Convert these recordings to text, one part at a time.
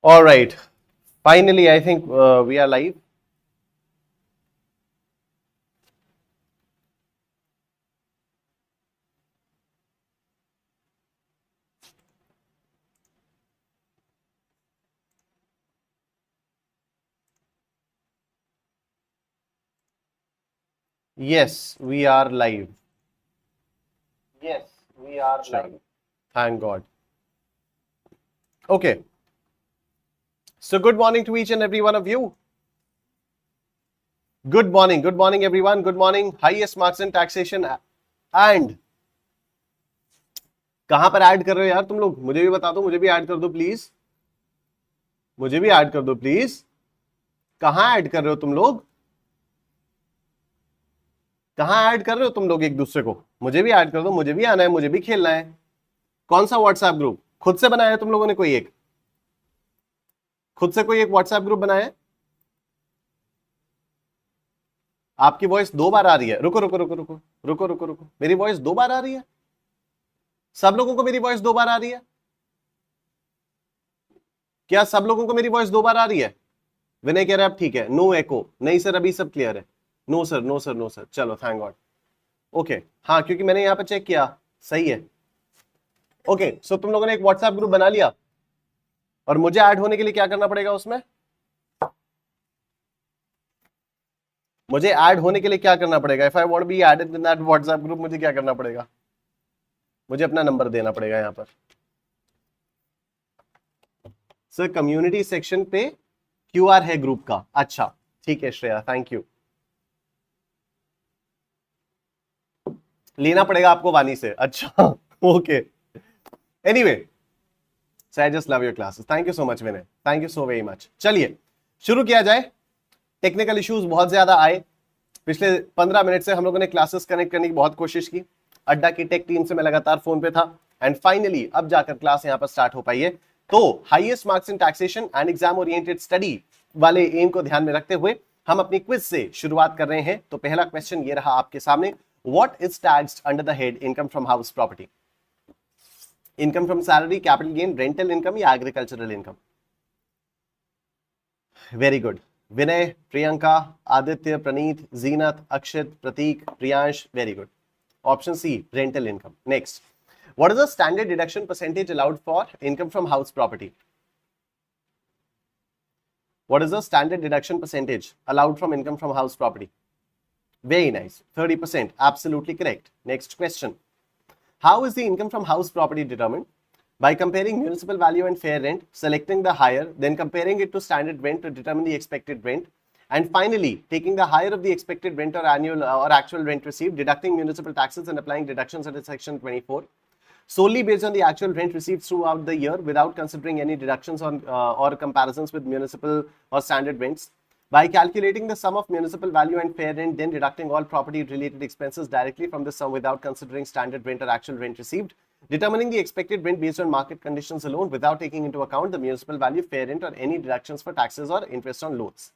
All right. Finally, I think we are live. Yes, we are live. Yes, we are Sure. live. Thank God. Okay. So, good morning to each and every one of you. Good morning. Good morning, everyone. Good morning. Highest marks in taxation and कहां पर add कर रहे हो यार तुम लोग? मुझे भी बता दो, मुझे भी ऐड कर दो प्लीज. मुझे भी ऐड कर दो प्लीज. कहां ऐड कर रहे हो तुम लोग? कहां ऐड कर रहे हो तुम लोग एक दूसरे को? मुझे भी ऐड कर दो, मुझे भी आना है, मुझे भी खेलना है. कौन सा व्हाट्सएप ग्रुप खुद से बनाया है तुम लोगों ने? कोई एक खुद से कोई एक व्हाट्सएप ग्रुप बनाया है? आपकी वॉइस दो बार आ रही है. रुको रुको रुको रुको रुको रुको रुको. मेरी वॉइस दो बार आ रही है? सब लोगों को मेरी वॉइस दो बार आ रही है? क्या सब लोगों को मेरी वॉइस दो बार आ रही है? विनय कह रहा है अब ठीक है. No echo. नहीं सर, अभी सब क्लियर है. No sir, no sir, no sir. चलो, थैंक गॉड. ओके. हाँ, क्योंकि मैंने यहां पर चेक किया. सही है. ओके. सो तुम लोगों ने एक व्हाट्सएप ग्रुप बना लिया और मुझे ऐड होने के लिए क्या करना पड़ेगा उसमें? मुझे ऐड होने के लिए क्या करना पड़ेगा? If I want be added in that WhatsApp group, मुझे क्या करना पड़ेगा? मुझे अपना नंबर देना पड़ेगा यहां पर. सर, कम्युनिटी सेक्शन पे क्यूआर है ग्रुप का. अच्छा, ठीक है श्रेया, थैंक यू. लेना पड़ेगा आपको वानी से. अच्छा. Okay. Anyway, so I just love your classes. Thank you so much Vinay. Thank you so very much. चलिए शुरू किया जाए. टेक्निकल इश्यूज बहुत ज्यादा आए. पिछले 15 मिनट से हम लोगों ने क्लासेस कनेक्ट करने की बहुत कोशिश की. अड्डा की टेक टीम से मैं लगातार फोन पे था एंड फाइनली अब जाकर क्लास यहां पर स्टार्ट हो पाई है. तो highest marks in taxation and exam oriented study वाले एम को ध्यान में रखते हुए हम अपनी क्विज से शुरुआत कर रहे हैं. तो पहला क्वेश्चन ये रहा आपके सामने. What is taxed under the head income from house property? Income from salary, capital gain, rental income या agricultural income? Very good. Vinay, Priyanka, Aditya, Praneet, Zeenat, Akshit, Prateek, Priyansh. Very good. Option C, rental income. Next. What is the standard deduction percentage allowed for income from house property? What is the standard deduction percentage allowed from income from house property? Very nice. 30%. Absolutely correct. Next question. How is the income from house property determined? By comparing municipal value and fair rent, selecting the higher, then comparing it to standard rent to determine the expected rent, and finally taking the higher of the expected rent or annual or actual rent received, deducting municipal taxes and applying deductions under section 24. Solely based on the actual rent received throughout the year without considering any deductions on or comparisons with municipal or standard rents. By calculating the sum of municipal value and fair rent, then deducting all property related expenses directly from the sum without considering standard rent or actual rent received, determining the expected rent based on market conditions alone without taking into account the municipal value, fair rent or any deductions for taxes or interest on loans.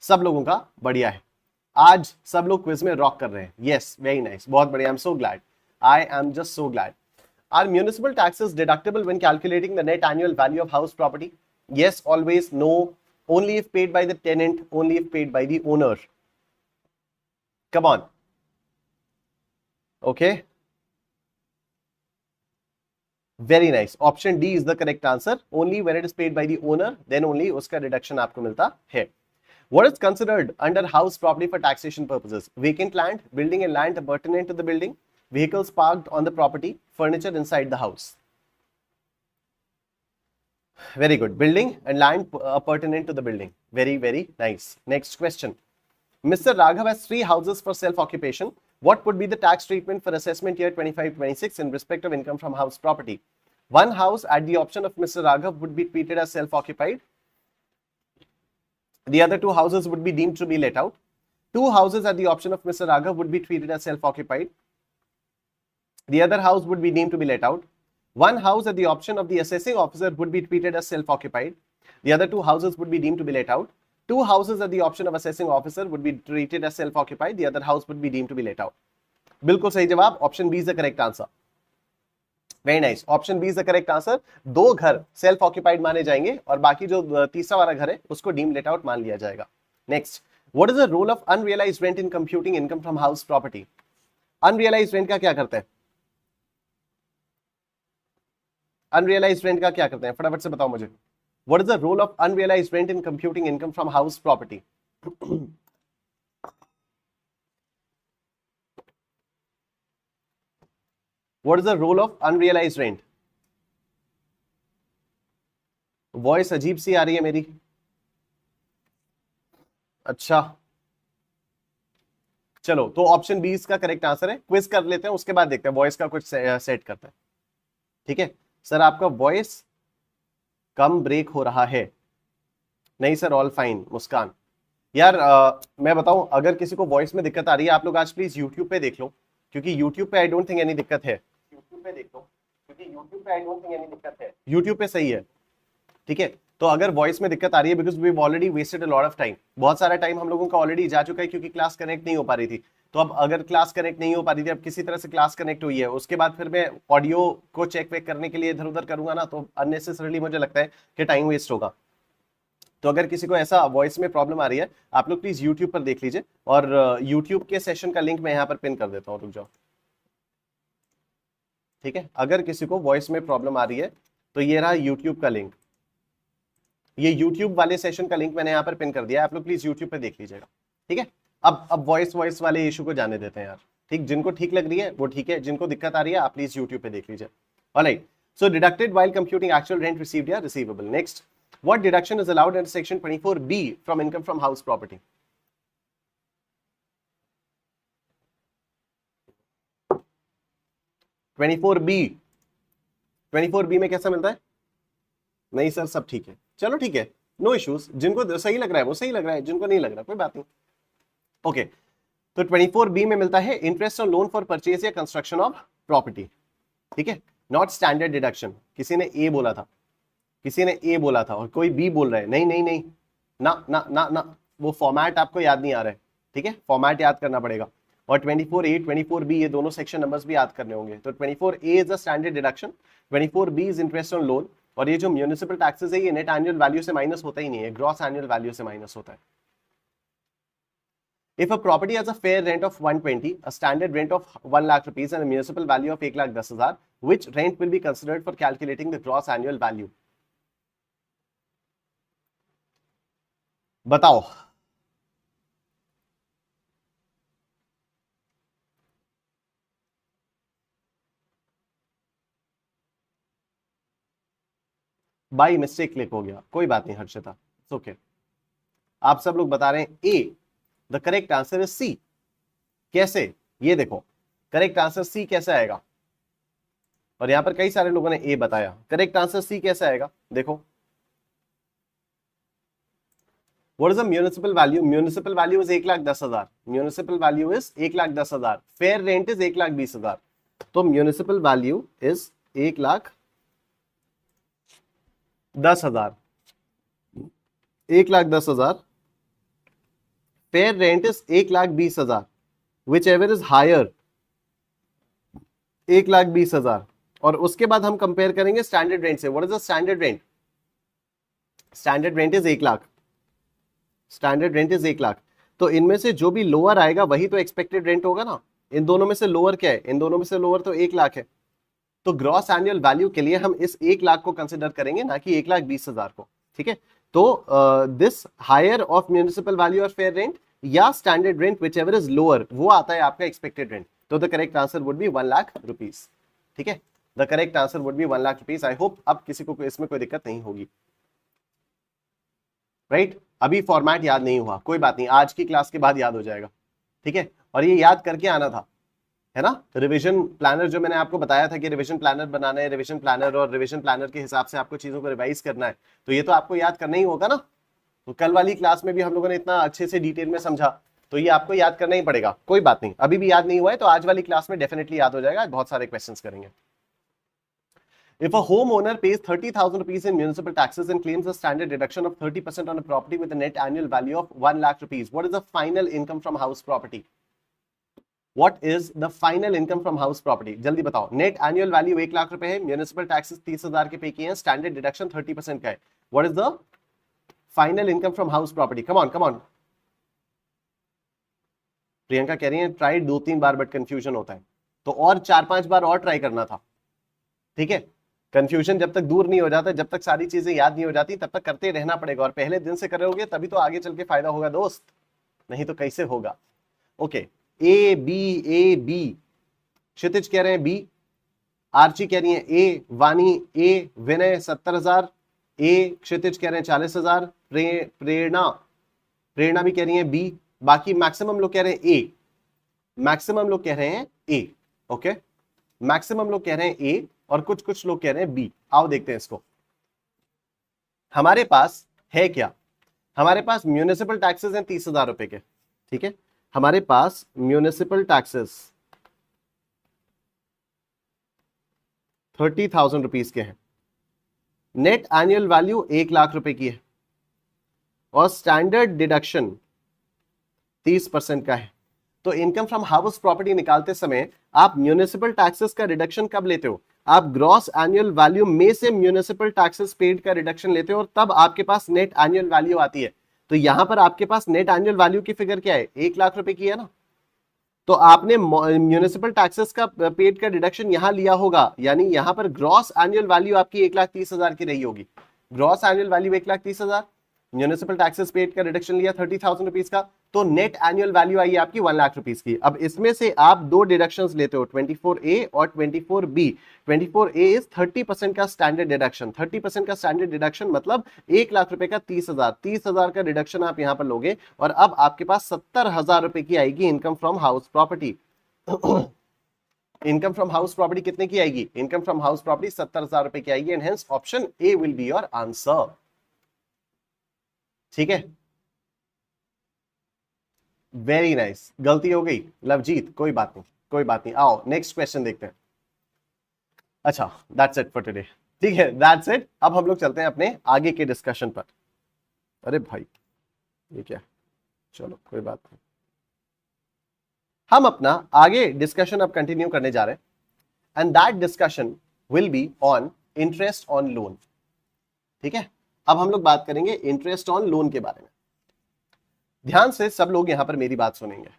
सब लोगों का बढ़िया है. आज सब लोग quiz में rock कर रहे हैं. Yes, very nice. बहुत बढ़िया. I am so glad. I am just so glad. Are municipal taxes deductible when calculating the net annual value of house property? Yes, always. No, only if paid by the tenant, only if paid by the owner. Come on. Okay. Very nice. Option D is the correct answer. Only when it is paid by the owner, then only uska deduction aapko milta hai. What is considered under house property for taxation purposes? Vacant land, building and land pertinent to the building, vehicles parked on the property, furniture inside the house. Very good. Building and land pertinent to the building. Very, very nice. Next question. Mr. Raghav has 3 houses for self-occupation. What would be the tax treatment for assessment year 25-26 in respect of income from house property? One house at the option of Mr. Raghav would be treated as self-occupied. The other 2 houses would be deemed to be let out. 2 houses at the option of Mr. Raghav would be treated as self-occupied. The other house would be deemed to be let out. One house at the option of the assessing officer would be treated as self-occupied. The other 2 houses would be deemed to be let out. 2 houses at the option of assessing officer would be treated as self-occupied. The other house would be deemed to be let out. बिल्कुल सही जवाब. Option B is the correct answer. Very nice, option B is the correct answer. 2 घर self occupied माने जाएंगे और बाकी जो तीसरा वाला घर है उसको डीम लेट आउट मान लिया जाएगा। Next, what is the role of unrealized rent in computing income from house property? Unrealized rent का क्या करते हैं? अनरियलाइज्ड रेंट का क्या करते हैं, फटाफट से बताओ मुझे। What is the role of unrealized rent in computing income from house property? What is the role of unrealized rent? Voice अजीब सी आ रही है मेरी। अच्छा चलो, तो ऑप्शन बी इसका करेक्ट आंसर है। क्विज कर लेते हैं, उसके बाद देखते हैं वॉइस का कुछ सेट करते हैं। ठीक है सर, आपका वॉइस कम ब्रेक हो रहा है। नहीं सर, ऑल फाइन। मुस्कान यार मैं बताऊं, अगर किसी को वॉइस में दिक्कत आ रही है, आप लोग आज प्लीज यूट्यूब पे देख लो, क्योंकि यूट्यूब पे आई डोंट थिंक एनी दिक्कत है। यूट्यूब पे देख लो, क्योंकि यूट्यूब पे आई डोंट थिंक एनी दिक्कत है। यूट्यूब पे सही है। ठीक है, तो अगर वॉइस में दिक्कत आ रही है, because we already wasted a lot of time, बहुत सारा टाइम हम लोगों का ऑलरेडी जा चुका है, क्योंकि क्लास कनेक्ट नहीं हो पा रही थी। तो अब अगर क्लास कनेक्ट नहीं हो पा रही थी, अब किसी तरह से क्लास कनेक्ट हुई है, उसके बाद फिर मैं ऑडियो को चेक वेक करने के लिए इधर उधर करूंगा ना, तो अननेसेसरली मुझे लगता है कि टाइम वेस्ट होगा। तो अगर किसी को ऐसा वॉइस में प्रॉब्लम आ रही है, आप लोग प्लीज यूट्यूब पर देख लीजिए, और यूट्यूब के सेशन का लिंक मैं यहाँ पर पिन कर देता हूँ, रुक जाओ। ठीक है, अगर किसी को वॉइस में प्रॉब्लम आ रही है तो ये रहा यूट्यूब का लिंक, ये यूट्यूब वाले सेशन का लिंक मैंने यहाँ पर पिन कर दिया है, आप लोग प्लीज यूट्यूब पे देख लीजिएगा। ठीक है, अब वॉइस वाले इशू को जाने देते हैं यार। ठीक, जिनको ठीक लग रही है वो ठीक है, जिनको दिक्कत आ रही है आप प्लीज यूट्यूब पे देख लीजिए। All right, so deducted while computing actual rent received या receivable. Next, what deduction is allowed under section 24B from income from house property? Twenty four B में कैसा मिलता है? नहीं सर, सब ठीक है। चलो ठीक है, नो इश्यूज। जिनको सही लग रहा है वो सही लग रहा है, जिनको नहीं लग रहा कोई बात नहीं। ओके, तो 24B में मिलता है interest on loan for purchase या कंस्ट्रक्शन ऑफ प्रॉपर्टी। ठीक है, नॉट स्टैंडर्ड डिडक्शन। किसी ने ए बोला था, किसी ने ए बोला था और कोई बी बोल रहा है। नहीं नहीं नहीं, ना ना ना ना, वो फॉर्मेट आपको याद नहीं आ रहा है। ठीक है, फॉर्मेट याद करना पड़ेगा। और 24A 24B ये दोनों सेक्शन नंबर्स भी याद करने होंगे। तो 24A is a standard deduction, 24B is interest on loan, और ये जो म्यूनिसिपल टैक्सेस है ये नेट एनुअल वैल्यू से माइनस होता ही नहीं है, ग्रॉस एनुअल वैल्यू से माइनस होता है। If a property has a fair rent of 120, a standard rent of 1 lakh rupees and a municipal value of 1,10,000, which rent will be considered for calculating the gross annual value? बताओ। By mistake click हो गया, कोई बात नहीं Harshita, okay. आप सब लोग बता रहे हैं A, the correct answer is C. कैसे, ये देखो करेक्ट आंसर सी कैसे आएगा, और यहां पर कई सारे लोगों ने ए बताया। करेक्ट आंसर सी कैसे आएगा, देखो। What is the municipal value? Municipal value is 1,10,000. Municipal value is 1,10,000. Fair rent is 1,20,000. तो municipal value is 1,10,000. 1,10,000. Fair rent is 1,20,000. Whichever is higher, 1,20,000. और उसके बाद हम कंपेयर करेंगे स्टैंडर्ड रेंट से। What is the standard rent? Standard rent is 1 lakh. Standard rent is 1 lakh. तो इनमें से जो भी लोअर आएगा वही तो एक्सपेक्टेड रेंट होगा ना। इन दोनों में से लोअर क्या है? इन दोनों में से लोअर तो 1 लाख है। तो ग्रॉस एनुअल वैल्यू के लिए हम इस 1 लाख को कंसिडर करेंगे, ना कि 1,20,000 को। ठीक है, तो this higher of municipal value और फेयर रेंट या standard rent which ever is lower, वो आता है आपका एक्सपेक्टेड रेंट। तो the correct answer would be 1 lakh rupees. ठीक है, the correct answer would be 1 lakh rupees. I hope अब किसी को इसमें कोई दिक्कत नहीं होगी। राइट, अभी फॉर्मेट याद नहीं हुआ, कोई बात नहीं, आज की क्लास के बाद याद हो जाएगा। ठीक है, और ये याद करके आना था, है ना। रिवीजन प्लानर जो मैंने आपको बताया था कि रिवीजन प्लानर बनाना है, रिवीजन प्लानर और रिवीजन प्लानर के हिसाब से आपको चीजों को रिवाइज करना है, तो ये तो आपको याद करना ही होगा ना। तो कल वाली क्लास में भी हम लोगों ने इतना अच्छे से डिटेल में समझा, तो ये आपको याद करना ही पड़ेगा। कोई बात नहीं, अभी भी याद नहीं हुआ है तो आज वाली क्लास में डेफिनेटली याद हो जाएगा, बहुत सारे क्वेश्चंस करेंगे। If a homeowner pays 30,000 rupees in municipal taxes and claims a standard deduction of 30% on a property with a net annual value of 1 lakh rupees, what is the final income from house property? What is the final income from house property? जल्दी बताओ। Net annual value 1 lakh रुपए है, municipal taxes 30,000 के पे किए हैं, standard deduction 30% का है। What is the final income from house property? Come on come on. Priyanka कह रही है ट्राई 2-3 बार बट कंफ्यूजन होता है, तो और 4-5 बार और ट्राई करना था। ठीक है, कंफ्यूजन जब तक दूर नहीं हो जाता, जब तक सारी चीजें याद नहीं हो जाती, तब तक करते रहना पड़ेगा, और पहले दिन से करोगे तभी तो आगे चल के फायदा होगा दोस्त, नहीं तो कैसे होगा। ओके, ए बी, क्षितिज कह रहे हैं बी, आर्ची कह रही है ए, वानी ए, विनय 70,000 ए, क्षितिज कह रहे हैं 40,000, प्रेरणा भी कह रही है बी, बाकी मैक्सिमम लोग कह रहे हैं ए, मैक्सिमम लोग कह रहे हैं ए। ओके, मैक्सिमम लोग कह रहे हैं ए और कुछ कुछ लोग कह रहे हैं बी। आओ देखते हैं इसको। हमारे पास है क्या? हमारे पास म्यूनिसिपल टैक्सेस हैं 30,000 रुपए के। ठीक है, हमारे पास म्यूनिसिपल टैक्सेस 30,000 रुपीज के हैं, नेट एनुअल वैल्यू 1 लाख रुपए की है, और स्टैंडर्ड डिडक्शन 30% का है। तो इनकम फ्रॉम हाउस प्रॉपर्टी निकालते समय आप म्यूनिसिपल टैक्सेस का रिडक्शन कब लेते हो? आप ग्रॉस एनुअल वैल्यू में से म्यूनिसिपल टैक्सेस पेड का रिडक्शन लेते हो, और तब आपके पास नेट एनुअल वैल्यू आती है। तो यहां पर आपके पास नेट एनुअल वैल्यू की फिगर क्या है? 1 लाख रुपए की है ना, तो आपने म्यूनिसिपल टैक्सेस का पेड का डिडक्शन यहां लिया होगा, यानी यहां पर ग्रॉस एनुअल वैल्यू आपकी 1,30,000 की रही होगी। Gross annual value 1,30,000, municipal taxes paid का रिडक्शन लिया 30,000 रुपीज का, तो नेट एनुअल वैल्यू आई आपकी 1 लाख रुपीज की। अब इसमें से आप दो डिडक्शंस लेते हो, 24A और 24B। 24A इज 30% का स्टैंडर्ड डिडक्शन। 30% का स्टैंडर्ड डिडक्शन मतलब 1 लाख रुपए का 30,000, 30,000 का डिडक्शन आप यहां पर लोगे, और अब आपके पास 70,000 रुपए की आएगी income from house property. Income from house property कितने की आएगी? इनकम फ्रॉम हाउस प्रॉपर्टी 70,000 रुपए की आएगी, and hence option A will be your answer. ठीक है, वेरी नाइस। गलती हो गई लवजीत, कोई बात नहीं, कोई बात नहीं। आओ नेक्स्ट क्वेश्चन देखते हैं। अच्छा, दैट्स इट फॉर टुडे। ठीक है, दैट्स इट। अब हम लोग चलते हैं अपने आगे के डिस्कशन पर। अरे भाई ये क्या, चलो कोई बात नहीं। हम अपना आगे डिस्कशन अब कंटिन्यू करने जा रहे हैं, and that discussion will be on interest on loan. ठीक है, अब हम लोग बात करेंगे इंटरेस्ट ऑन लोन के बारे में। ध्यान से सब लोग यहां पर मेरी बात सुनेंगे।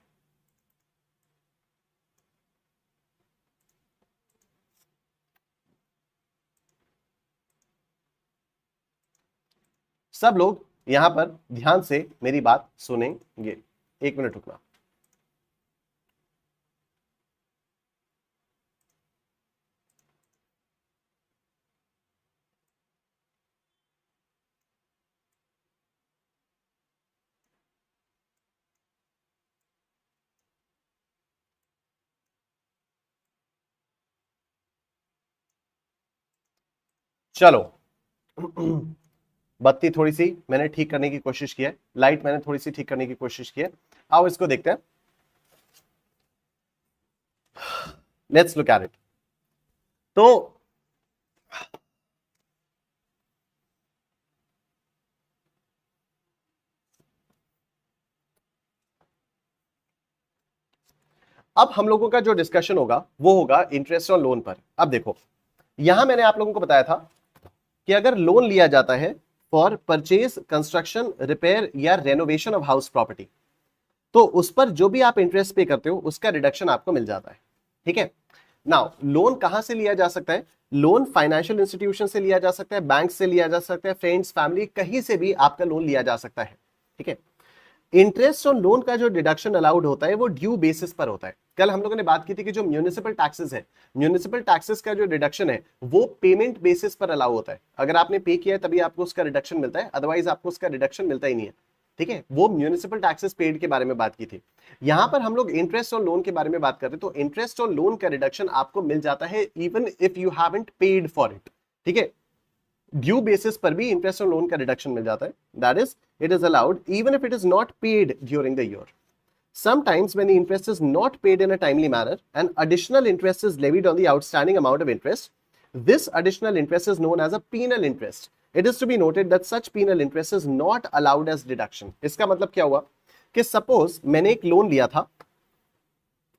सब लोग यहां पर ध्यान से मेरी बात सुनेंगे। 1 मिनट रुकना। चलो, बत्ती थोड़ी सी मैंने ठीक करने की कोशिश की है, लाइट मैंने थोड़ी सी ठीक करने की कोशिश की है। आओ इसको देखते हैं। Let's look at it. तो अब हम लोगों का जो डिस्कशन होगा वो होगा इंटरेस्ट ऑन लोन पर। अब देखो, यहां मैंने आप लोगों को बताया था कि अगर लोन लिया जाता है फॉर परचेज, कंस्ट्रक्शन, रिपेयर या रेनोवेशन ऑफ हाउस प्रॉपर्टी, तो उस पर जो भी आप इंटरेस्ट पे करते हो उसका रिडक्शन आपको मिल जाता है। ठीक है, नाउ लोन कहां से लिया जा सकता है? लोन फाइनेंशियल इंस्टीट्यूशन से लिया जा सकता है, बैंक से लिया जा सकता है, फ्रेंड्स, फैमिली, कहीं से भी आपका लोन लिया जा सकता है। ठीक है, इंटरेस्ट ऑन लोन का जो डिडक्शन अलाउड होता है वो ड्यू बेसिस पर होता है। कल हम लोगों ने बात की थी कि जो म्यूनिसिपल टैक्सेस है, म्यूनिसिपल टैक्सेस का जो डिडक्शन है वो पेमेंट बेसिस पर अलाउ होता है। अगर आपने पे किया है तभी आपको उसका रिडक्शन मिलता है, अदरवाइज आपको उसका रिडक्शन मिलता ही नहीं है। ठीक है, वो म्यूनिसिपल टैक्सेस पेड के बारे में बात की थी। यहां पर हम लोग इंटरेस्ट ऑन लोन के बारे में बात करते हैं, तो इंटरेस्ट ऑन लोन का रिडक्शन आपको मिल जाता है even if you haven't paid for it. ठीक है, ड्यू बेसिस पर भी इंटरेस्ट ऑन लोन का रिडक्शन मिल जाता है, that is it is allowed even if it is not paid during the year. Sometimes when the interest is not paid in a timely manner and additional interest is levied on the outstanding amount of interest, this additional interest is known as a penal interest. It is to be noted that such penal interest is not allowed as deduction. इसका मतलब क्या हुआ कि suppose मैंने एक loan लिया था,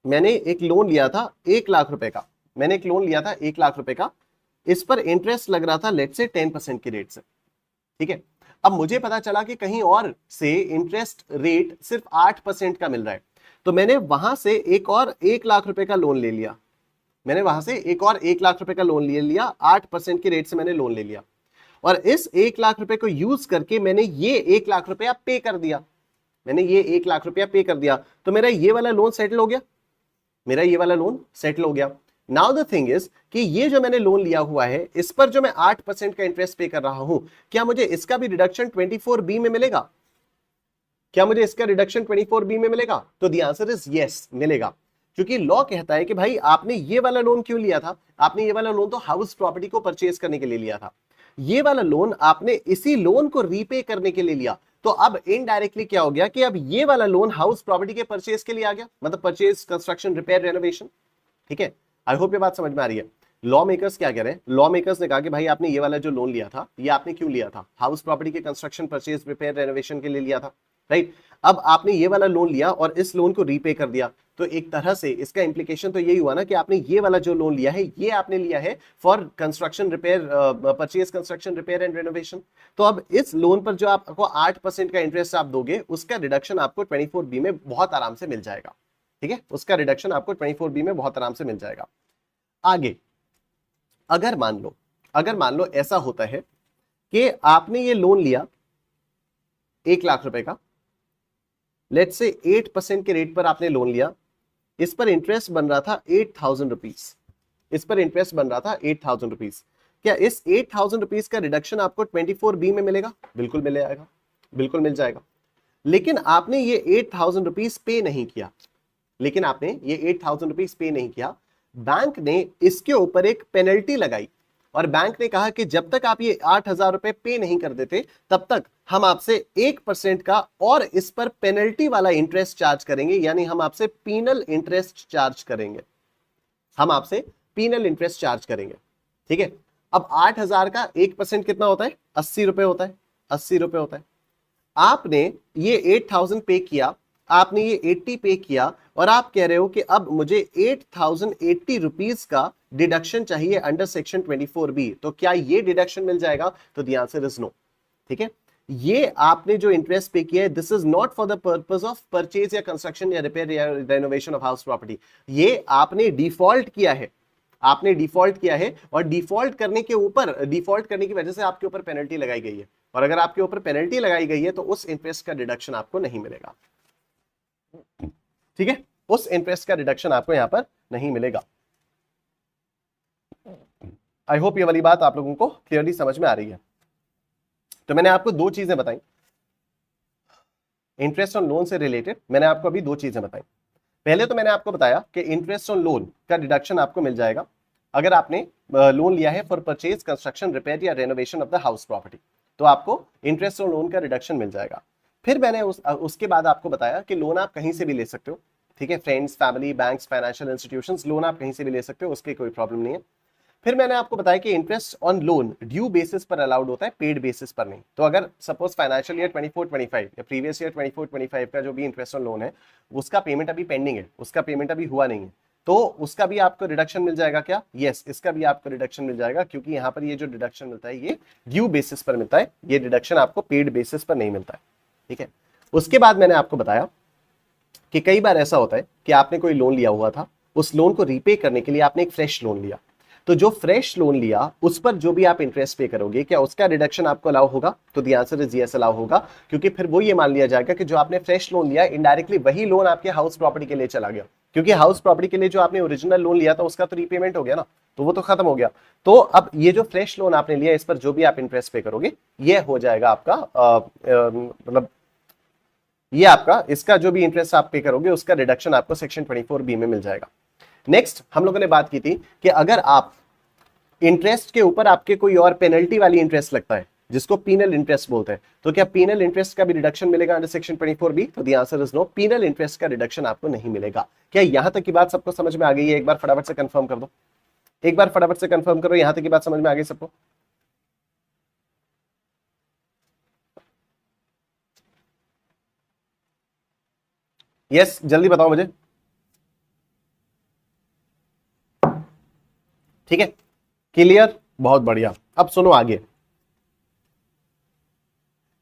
मैंने एक लोन लिया था 1 लाख रुपए का, मैंने एक लोन लिया था 1 लाख रुपए का, इस पर इंटरेस्ट लग रहा था लेट से 10% की रेट से, ठीक है। अब मुझे पता चला कि कहीं और से इंटरेस्ट रेट सिर्फ 8% का मिल रहा है, तो मैंने वहां से एक और 1 लाख रुपए का लोन ले लिया, मैंने वहां से एक और 1 लाख रुपए का लोन ले लिया, 8% की रेट से मैंने लोन ले लिया, और इस 1 लाख रुपए को यूज करके मैंने ये 1 लाख रुपया पे कर दिया, मैंने ये 1 लाख रुपया पे कर दिया, तो मेरा ये वाला लोन सेटल हो गया, मेरा ये वाला लोन सेटल हो गया। नाउ द थिंग इज कि ये जो मैंने लोन लिया हुआ है, इस पर जो मैं 8% का इंटरेस्ट पे कर रहा हूं, क्या मुझे इसका भी रिडक्शन 24B में मिलेगा? क्या मुझे इसका रिडक्शन 24B में मिलेगा? तो द आंसर इज यस, मिलेगा, क्योंकि लॉ कहता है कि भाई आपने ये वाला लोन क्यों लिया था, आपने ये वाला लोन तो हाउस प्रॉपर्टी को परचेज करने के लिए लिया था, ये वाला लोन आपने इसी लोन को रीपे करने के लिए लिया, तो अब इनडायरेक्टली क्या हो गया कि अब ये वाला लोन हाउस प्रॉपर्टी के परचेज के लिए आ गया, मतलब परचेज, कंस्ट्रक्शन, रिपेयर, रेनोवेशन, ठीक है। आई होप ये बात समझ में आ रही है। लॉ मेकर्स क्या कह रहे हैं? लॉ मेकर्स ने कहा कि भाई आपने ये वाला जो लोन लिया था, ये आपने क्यों लिया था? हाउस प्रॉपर्टी के कंस्ट्रक्शन, परचेज, रिपेयर, रेनोवेशन के लिए लिया था, राइट। अब आपने ये वाला लोन लिया और इस लोन को रीपे कर दिया, तो एक तरह से इसका इंप्लीकेशन तो यही हुआ ना कि आपने ये वाला जो लोन लिया है, ये आपने लिया है for construction, repair, purchase, construction, repair and renovation. तो अब इस लोन पर जो आपको 8% का इंटरेस्ट आप दोगे, उसका रिडक्शन आपको 24B में बहुत आराम से मिल जाएगा, ठीक है, उसका रिडक्शन आपको 24B में बहुत आराम से मिल जाएगा। आगे अगर मान लो ऐसा होता है कि आपने ये लोन लिया 1 लाख रुपए का, लेट्स से 8% के रेट पर आपने लोन लिया, इस पर इंटरेस्ट बन रहा था 8,000 रुपीज, इस पर इंटरेस्ट बन रहा था 8,000 रुपीज। क्या इस 8,000 रुपीज का रिडक्शन आपको 24B में मिलेगा? बिल्कुल मिल जाएगा, बिल्कुल मिल जाएगा। लेकिन आपने ये 8,000 रुपीज पे नहीं किया, लेकिन आपने ये 8,000 रुपीज पे नहीं किया, बैंक ने इसके ऊपर एक पेनल्टी लगाई, और बैंक ने कहा कि जब तक आप ये 8,000 रुपए पे नहीं कर देते, तब तक हम आपसे 1% का और इस पर पेनल्टी वाला इंटरेस्ट चार्ज करेंगे, यानी हम आपसे पीनल इंटरेस्ट चार्ज करेंगे, हम आपसे पीनल इंटरेस्ट चार्ज करेंगे, ठीक है। अब 8,000 का 1% कितना होता है? 80 रुपए होता है, 80 रुपए होता है। आपने ये 8,000 पे किया, आपने ये 80 पे किया, और आप कह रहे हो कि अब मुझे 8,080 रुपीज का डिडक्शन चाहिए अंडर सेक्शन 24B, तो क्या ये डिडक्शन मिल जाएगा? तो द आंसर इज नो, ठीक है। ये आपने जो इंटरेस्ट पे किया है, this is not for the purpose of purchase या कंस्ट्रक्शन या रिपेयर या रेनोवेशन ऑफ हाउस प्रॉपर्टी, ये आपने डिफॉल्ट किया है, आपने डिफॉल्ट किया है, और डिफॉल्ट करने के ऊपर, डिफॉल्ट करने की वजह से आपके ऊपर पेनल्टी लगाई गई है, और अगर आपके ऊपर पेनल्टी लगाई गई है तो उस इंटरेस्ट का डिडक्शन आपको नहीं मिलेगा, ठीक है, उस इंटरेस्ट का रिडक्शन आपको यहां पर नहीं मिलेगा। आई होप ये वाली बात आप लोगों को क्लियरली समझ में आ रही है। तो मैंने आपको दो चीजें बताई, इंटरेस्ट ऑन लोन से रिलेटेड मैंने आपको अभी दो चीजें बताई। पहले तो मैंने आपको बताया कि इंटरेस्ट ऑन लोन का डिडक्शन आपको मिल जाएगा अगर आपने लोन लिया है फॉर परचेज, कंस्ट्रक्शन, रिपेयर या renovation of the house property, तो आपको इंटरेस्ट ऑन लोन का रिडक्शन मिल जाएगा। फिर मैंने उसके बाद आपको बताया कि लोन आप कहीं से भी ले सकते हो, ठीक है, friends, family, banks, financial institutions, loan आप कहीं से भी ले सकते हो, उसकी कोई प्रॉब्लम नहीं है। फिर मैंने आपको बताया कि interest on loan due basis पर अलाउड होता है, पेड बेसिस पर नहीं। तो अगर सपोज फाइनेंशियल ईयर 24-25 या प्रीवियस ईयर 24-25 का जो भी इंटरेस्ट ऑन लोन है, उसका पेमेंट अभी पेंडिंग है, उसका पेमेंट अभी हुआ नहीं है, तो उसका भी आपको रिडक्शन मिल जाएगा क्या? यस, इसका भी आपको रिडक्शन मिल जाएगा, क्योंकि यहाँ पर ये जो डिडक्शन मिलता है ये ड्यू बेसिस पर मिलता है, ये डिडक्शन आपको पेड बेसिस पर नहीं मिलता है, ठीक है। उसके बाद मैंने आपको बताया कि कई बार ऐसा होता है कि आपने कोई लोन लिया हुआ था, उस लोन को रीपे करने के लिए आपने एक फ्रेश लोन लिया, तो जो फ्रेश लोन लिया उस पर जो भी आप इंटरेस्ट पे करोगे, क्या उसका रिडक्शन आपको अलाउ होगा? तो the answer is yes, allow होगा, क्योंकि फिर वो ये मान लिया जाएगा कि जो आपने फ्रेश लोन लिया इनडायरेक्टली वही लोन आपके हाउस प्रॉपर्टी के लिए चला गया, क्योंकि हाउस प्रॉपर्टी के लिए जो आपने ओरिजिनल लोन लिया था उसका तो रीपेमेंट हो गया ना, तो वो तो खत्म हो गया। तो अब ये जो फ्रेश लोन आपने लिया, इस पर जो भी आप इंटरेस्ट पे करोगे ये हो जाएगा आपका मतलब ये आपका, इसका जो भी इंटरेस्ट आप पे करोगे उसका रिडक्शन आपको सेक्शन 24B में मिल जाएगा। नेक्स्ट हम लोगों ने बात की थी कि अगर आप इंटरेस्ट के ऊपर आपके कोई और पेनल्टी वाली इंटरेस्ट लगता है, जिसको पीनल इंटरेस्ट बोलते हैं, तो क्या पीनल इंटरेस्ट का भी रिडक्शन मिलेगा अंडर सेक्शन 24B? तो the answer is no, penal interest का रिडक्शन आपको नहीं मिलेगा। क्या यहां तक की बात सबको समझ में आ गई है? एक बार फटाफट से कंफर्म कर दो, एक बार फटाफट से कंफर्म करो, यहां तक की बात समझ में आ गई सबको? यस, जल्दी बताओ मुझे। ठीक है, क्लियर, बहुत बढ़िया। अब सुनो आगे,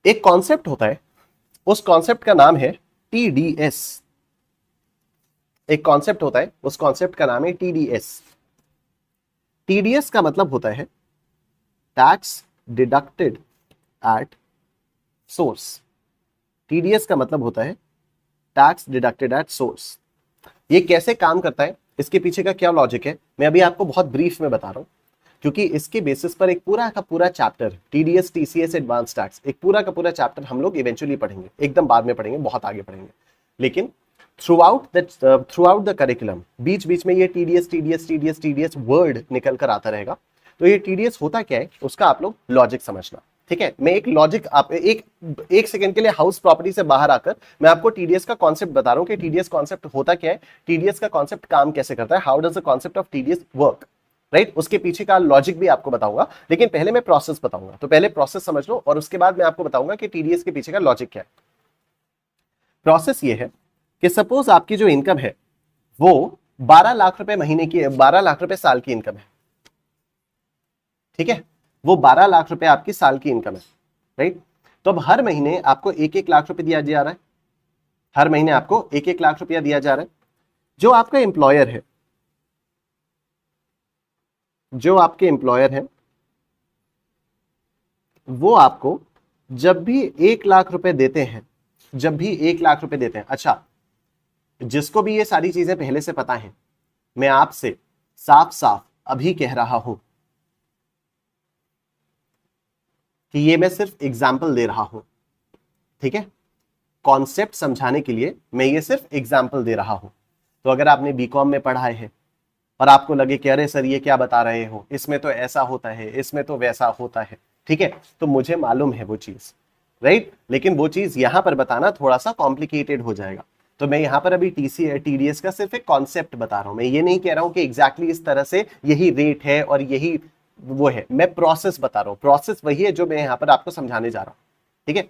एक कॉन्सेप्ट होता है, उस कॉन्सेप्ट का नाम है टीडीएस। एक कॉन्सेप्ट होता है, उस कॉन्सेप्ट का नाम है टीडीएस। टीडीएस का मतलब होता है tax deducted at source. TDS का मतलब होता है टैक्स डिडक्टेड एट सोर्स। ये कैसे काम करता है, इसके पीछे का क्या लॉजिक है, मैं अभी आपको बहुत ब्रीफ में बता रहा हूं, क्योंकि इसके बेसिस पर एक पूरा का पूरा chapter TDS TCS advance tax, एक पूरा का पूरा चैप्टर हम लोग इवेंचुअली पढ़ेंगे, एकदम बाद में पढ़ेंगे, बहुत आगे पढ़ेंगे। लेकिन थ्रू आउट द करिकुलम बीच बीच में ये TDS TDS TDS TDS word निकल कर आता रहेगा। तो ये टीडीएस होता क्या है, उसका आप लोग लॉजिक समझना। ठीक है, मैं एक लॉजिक आप एक सेकंड के लिए हाउस प्रॉपर्टी से बाहर आकर मैं आपको टीडीएस का कॉन्सेप्ट बता रहा हूं कि टीडीएस कॉन्सेप्ट होता क्या है, टीडीएस का कॉन्सेप्ट काम कैसे करता है, how does the concept of TDS work, right. उसके पीछे का लॉजिक भी आपको बताऊंगा, लेकिन पहले मैं प्रोसेस बताऊंगा। तो पहले प्रोसेस समझ लो और उसके बाद मैं आपको बताऊंगा कि टीडीएस के पीछे का लॉजिक क्या है। प्रोसेस ये है कि सपोज आपकी जो इनकम है वो 12 लाख रुपए महीने की है, 12 लाख रुपए साल की इनकम है। ठीक है, वो 12 लाख रुपए आपकी साल की इनकम है, राइट। तो अब हर महीने आपको 1-1 लाख रुपए दिया जा रहा है, हर महीने आपको 1-1 लाख रुपया दिया जा रहा है। जो आपका एम्प्लॉयर है, जो आपके एम्प्लॉयर हैं, वो आपको जब भी 1 लाख रुपए देते हैं, जब भी 1 लाख रुपए देते हैं, अच्छा जिसको भी ये सारी चीजें पहले से पता है, मैं आपसे साफ साफ अभी कह रहा हूं कि ये मैं सिर्फ एग्जाम्पल दे रहा हूं। ठीक है, कॉन्सेप्ट समझाने के लिए मैं ये सिर्फ एग्जाम्पल दे रहा हूं। तो अगर आपने बीकॉम में पढ़ा है और आपको लगे कि अरे सर ये क्या बता रहे हो, इसमें तो ऐसा होता है, इसमें तो वैसा होता है, ठीक है, तो मुझे मालूम है वो चीज, राइट। लेकिन वो चीज यहां पर बताना थोड़ा सा कॉम्प्लिकेटेड हो जाएगा। तो मैं यहां पर अभी टीडीएस का सिर्फ एक कॉन्सेप्ट बता रहा हूं, मैं ये नहीं कह रहा हूं कि एग्जैक्टली इस तरह से यही रेट है और यही वो है, मैं प्रोसेस बता रहा हूं। प्रोसेस वही है जो मैं यहां पर आपको समझाने जा रहा हूं। ठीक है,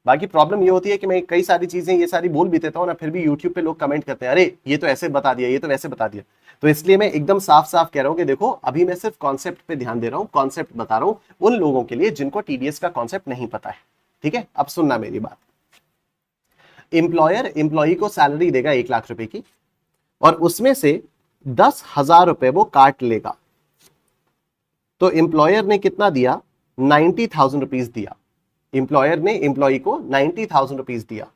बाकी प्रॉब्लम ये होती है कि मैं कई सारी चीजें ये सारी बोल भी देता हूं ना, फिर भी यूट्यूब पे लोग कमेंट करते हैं अरे ये तो ऐसे बता दिया, ये तो वैसे बता दिया। तो इसलिए मैं एकदम साफ साफ कह रहा हूं कि देखो अभी मैं सिर्फ कॉन्सेप्ट पे ध्यान दे रहा हूं, कॉन्सेप्ट बता रहा हूं उन लोगों के लिए जिनको टीडीएस का कॉन्सेप्ट नहीं पता है। ठीक है, अब सुनना मेरी बात। एम्प्लॉयर एम्प्लॉई को सैलरी देगा 1 लाख रुपए की, और उसमें से 10,000 रुपए वो काट लेगा। तो एम्प्लॉयर ने कितना दिया, 90,000 रुपीज दिया। एम्प्लॉयर ने एम्प्लॉई को 90,000 रुपीज दिया।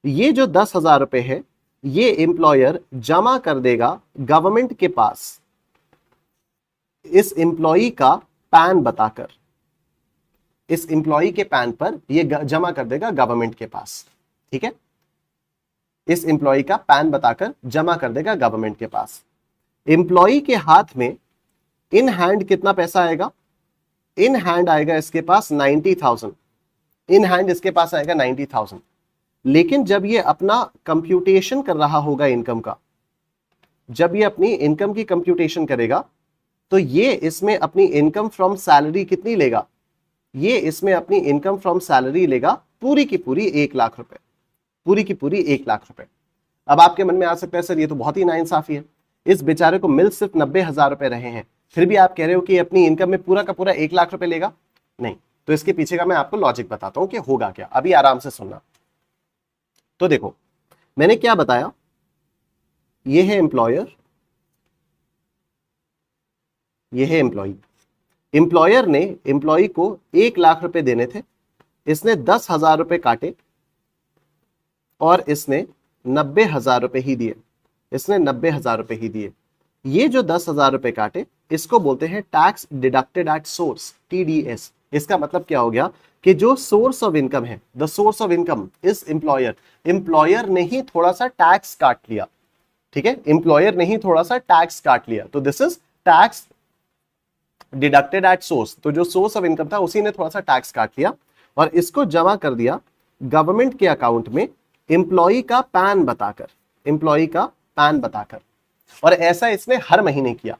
ये जो 10,000 रुपए है ये एम्प्लॉयर जमा कर देगा गवर्नमेंट के पास, इस एम्प्लॉई का पैन बताकर, इस एम्प्लॉई के पैन पर ये जमा कर देगा गवर्नमेंट के पास। ठीक है, इस एम्प्लॉई का पैन बताकर जमा कर देगा गवर्नमेंट के पास। एम्प्लॉई के हाथ में इन हैंड कितना पैसा आएगा, इन हैंड आएगा इसके पास 90,000, इन हैंड इसके पास आएगा 90,000। लेकिन जब ये अपना कंप्यूटेशन कर रहा होगा इनकम का, जब ये अपनी इनकम की कंप्यूटेशन करेगा, तो ये इसमें अपनी इनकम फ्रॉम सैलरी कितनी लेगा, ये इसमें अपनी इनकम फ्रॉम सैलरी लेगा पूरी की पूरी 1 लाख रुपए, पूरी की पूरी 1 लाख रुपए। अब आपके मन में आ सकता है सर ये तो बहुत ही नाइंसाफी है, इस बेचारे को मिल सिर्फ 90,000 रुपए रहे हैं, फिर भी आप कह रहे हो कि अपनी इनकम में पूरा का पूरा 1 लाख रुपए लेगा। नहीं, तो इसके पीछे का मैं आपको लॉजिक बताता हूं कि होगा क्या, अभी आराम से सुनना। तो देखो मैंने क्या बताया, ये है एम्प्लॉयर, ये है एम्प्लॉई। एम्प्लॉयर ने एम्प्लॉई को 1 लाख रुपए देने थे, इसने 10,000 रुपए काटे और इसने 90,000 रुपए ही दिए, इसने 90,000 रुपए ही दिए। ये जो 10,000 रुपए काटे इसको बोलते हैं tax deducted at source, TDS. इसका मतलब क्या हो गया कि जो सोर्स ऑफ इनकम है, the source of income is employer, employer ने ही थोड़ा सा टैक्स काट लिया। ठीक है, एम्प्लॉयर ने ही थोड़ा सा टैक्स काट लिया, तो this is tax deducted at source. तो जो सोर्स ऑफ इनकम था उसी ने थोड़ा सा टैक्स काट लिया और इसको जमा कर दिया गवर्नमेंट के अकाउंट में एम्प्लॉई का पैन बताकर, एम्प्लॉई का पैन बताकर, और ऐसा इसने हर महीने किया।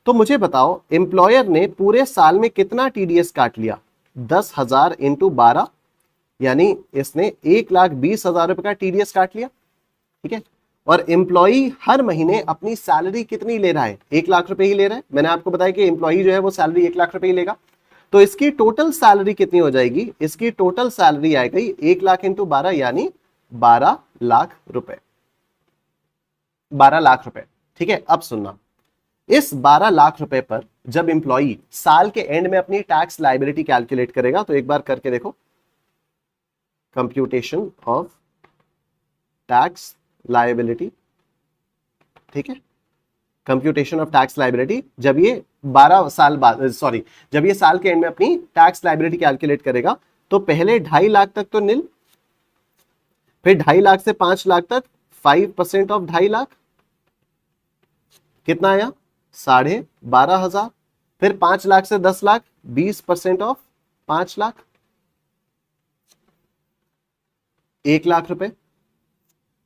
तो मुझे बताओ एम्प्लॉयर ने पूरे साल में कितना टीडीएस काट लिया, 10,000 इंटू 12, यानी इसने 1,20,000 रुपए का टीडीएस काट लिया। ठीक है, और एम्प्लॉई हर महीने अपनी सैलरी कितनी ले रहा है, 1 लाख रुपए ही ले रहा है। मैंने आपको बताया कि एम्प्लॉई जो है वो सैलरी 1 लाख रुपए ही लेगा, तो इसकी टोटल सैलरी कितनी हो जाएगी, इसकी टोटल सैलरी आ गई 1 लाख इंटू 12 यानी 12 लाख रुपए, 12 लाख रुपए। ठीक है, अब सुनना, इस 12 लाख रुपए पर जब एम्प्लॉई साल के एंड में अपनी टैक्स लायबिलिटी कैलकुलेट करेगा, तो एक बार करके देखो, कंप्यूटेशन ऑफ टैक्स लायबिलिटी। ठीक है, कंप्यूटेशन ऑफ टैक्स लायबिलिटी, जब ये 12 साल बाद, सॉरी, जब ये साल के एंड में अपनी टैक्स लायबिलिटी कैलकुलेट करेगा, तो पहले 2.5 लाख तक तो निल, फिर 2.5 लाख से 5 लाख तक 5% ऑफ 2.5 लाख कितना आया, 12,500, फिर 5 लाख से 10 लाख 20% ऑफ 5 लाख 1 लाख रुपए,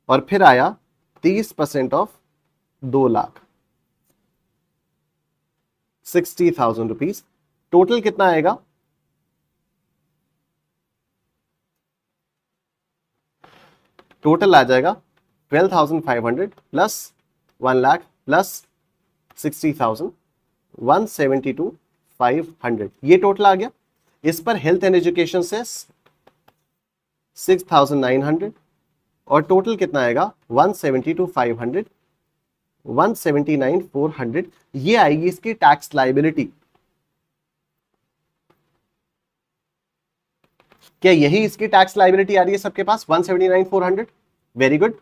और फिर आया 30% ऑफ 2 लाख 60,000 रुपीज। टोटल कितना आएगा, टोटल आ जाएगा 12,500 प्लस 1 लाख प्लस 60,000, 172,500, ये टोटल आ गया। इस पर हेल्थ एंड एजुकेशन से 6,900, और टोटल कितना आएगा 172,500, 179,400, ये आएगी इसकी टैक्स लायबिलिटी। क्या यही इसकी टैक्स लायबिलिटी आ रही है सबके पास, 179,400? Very good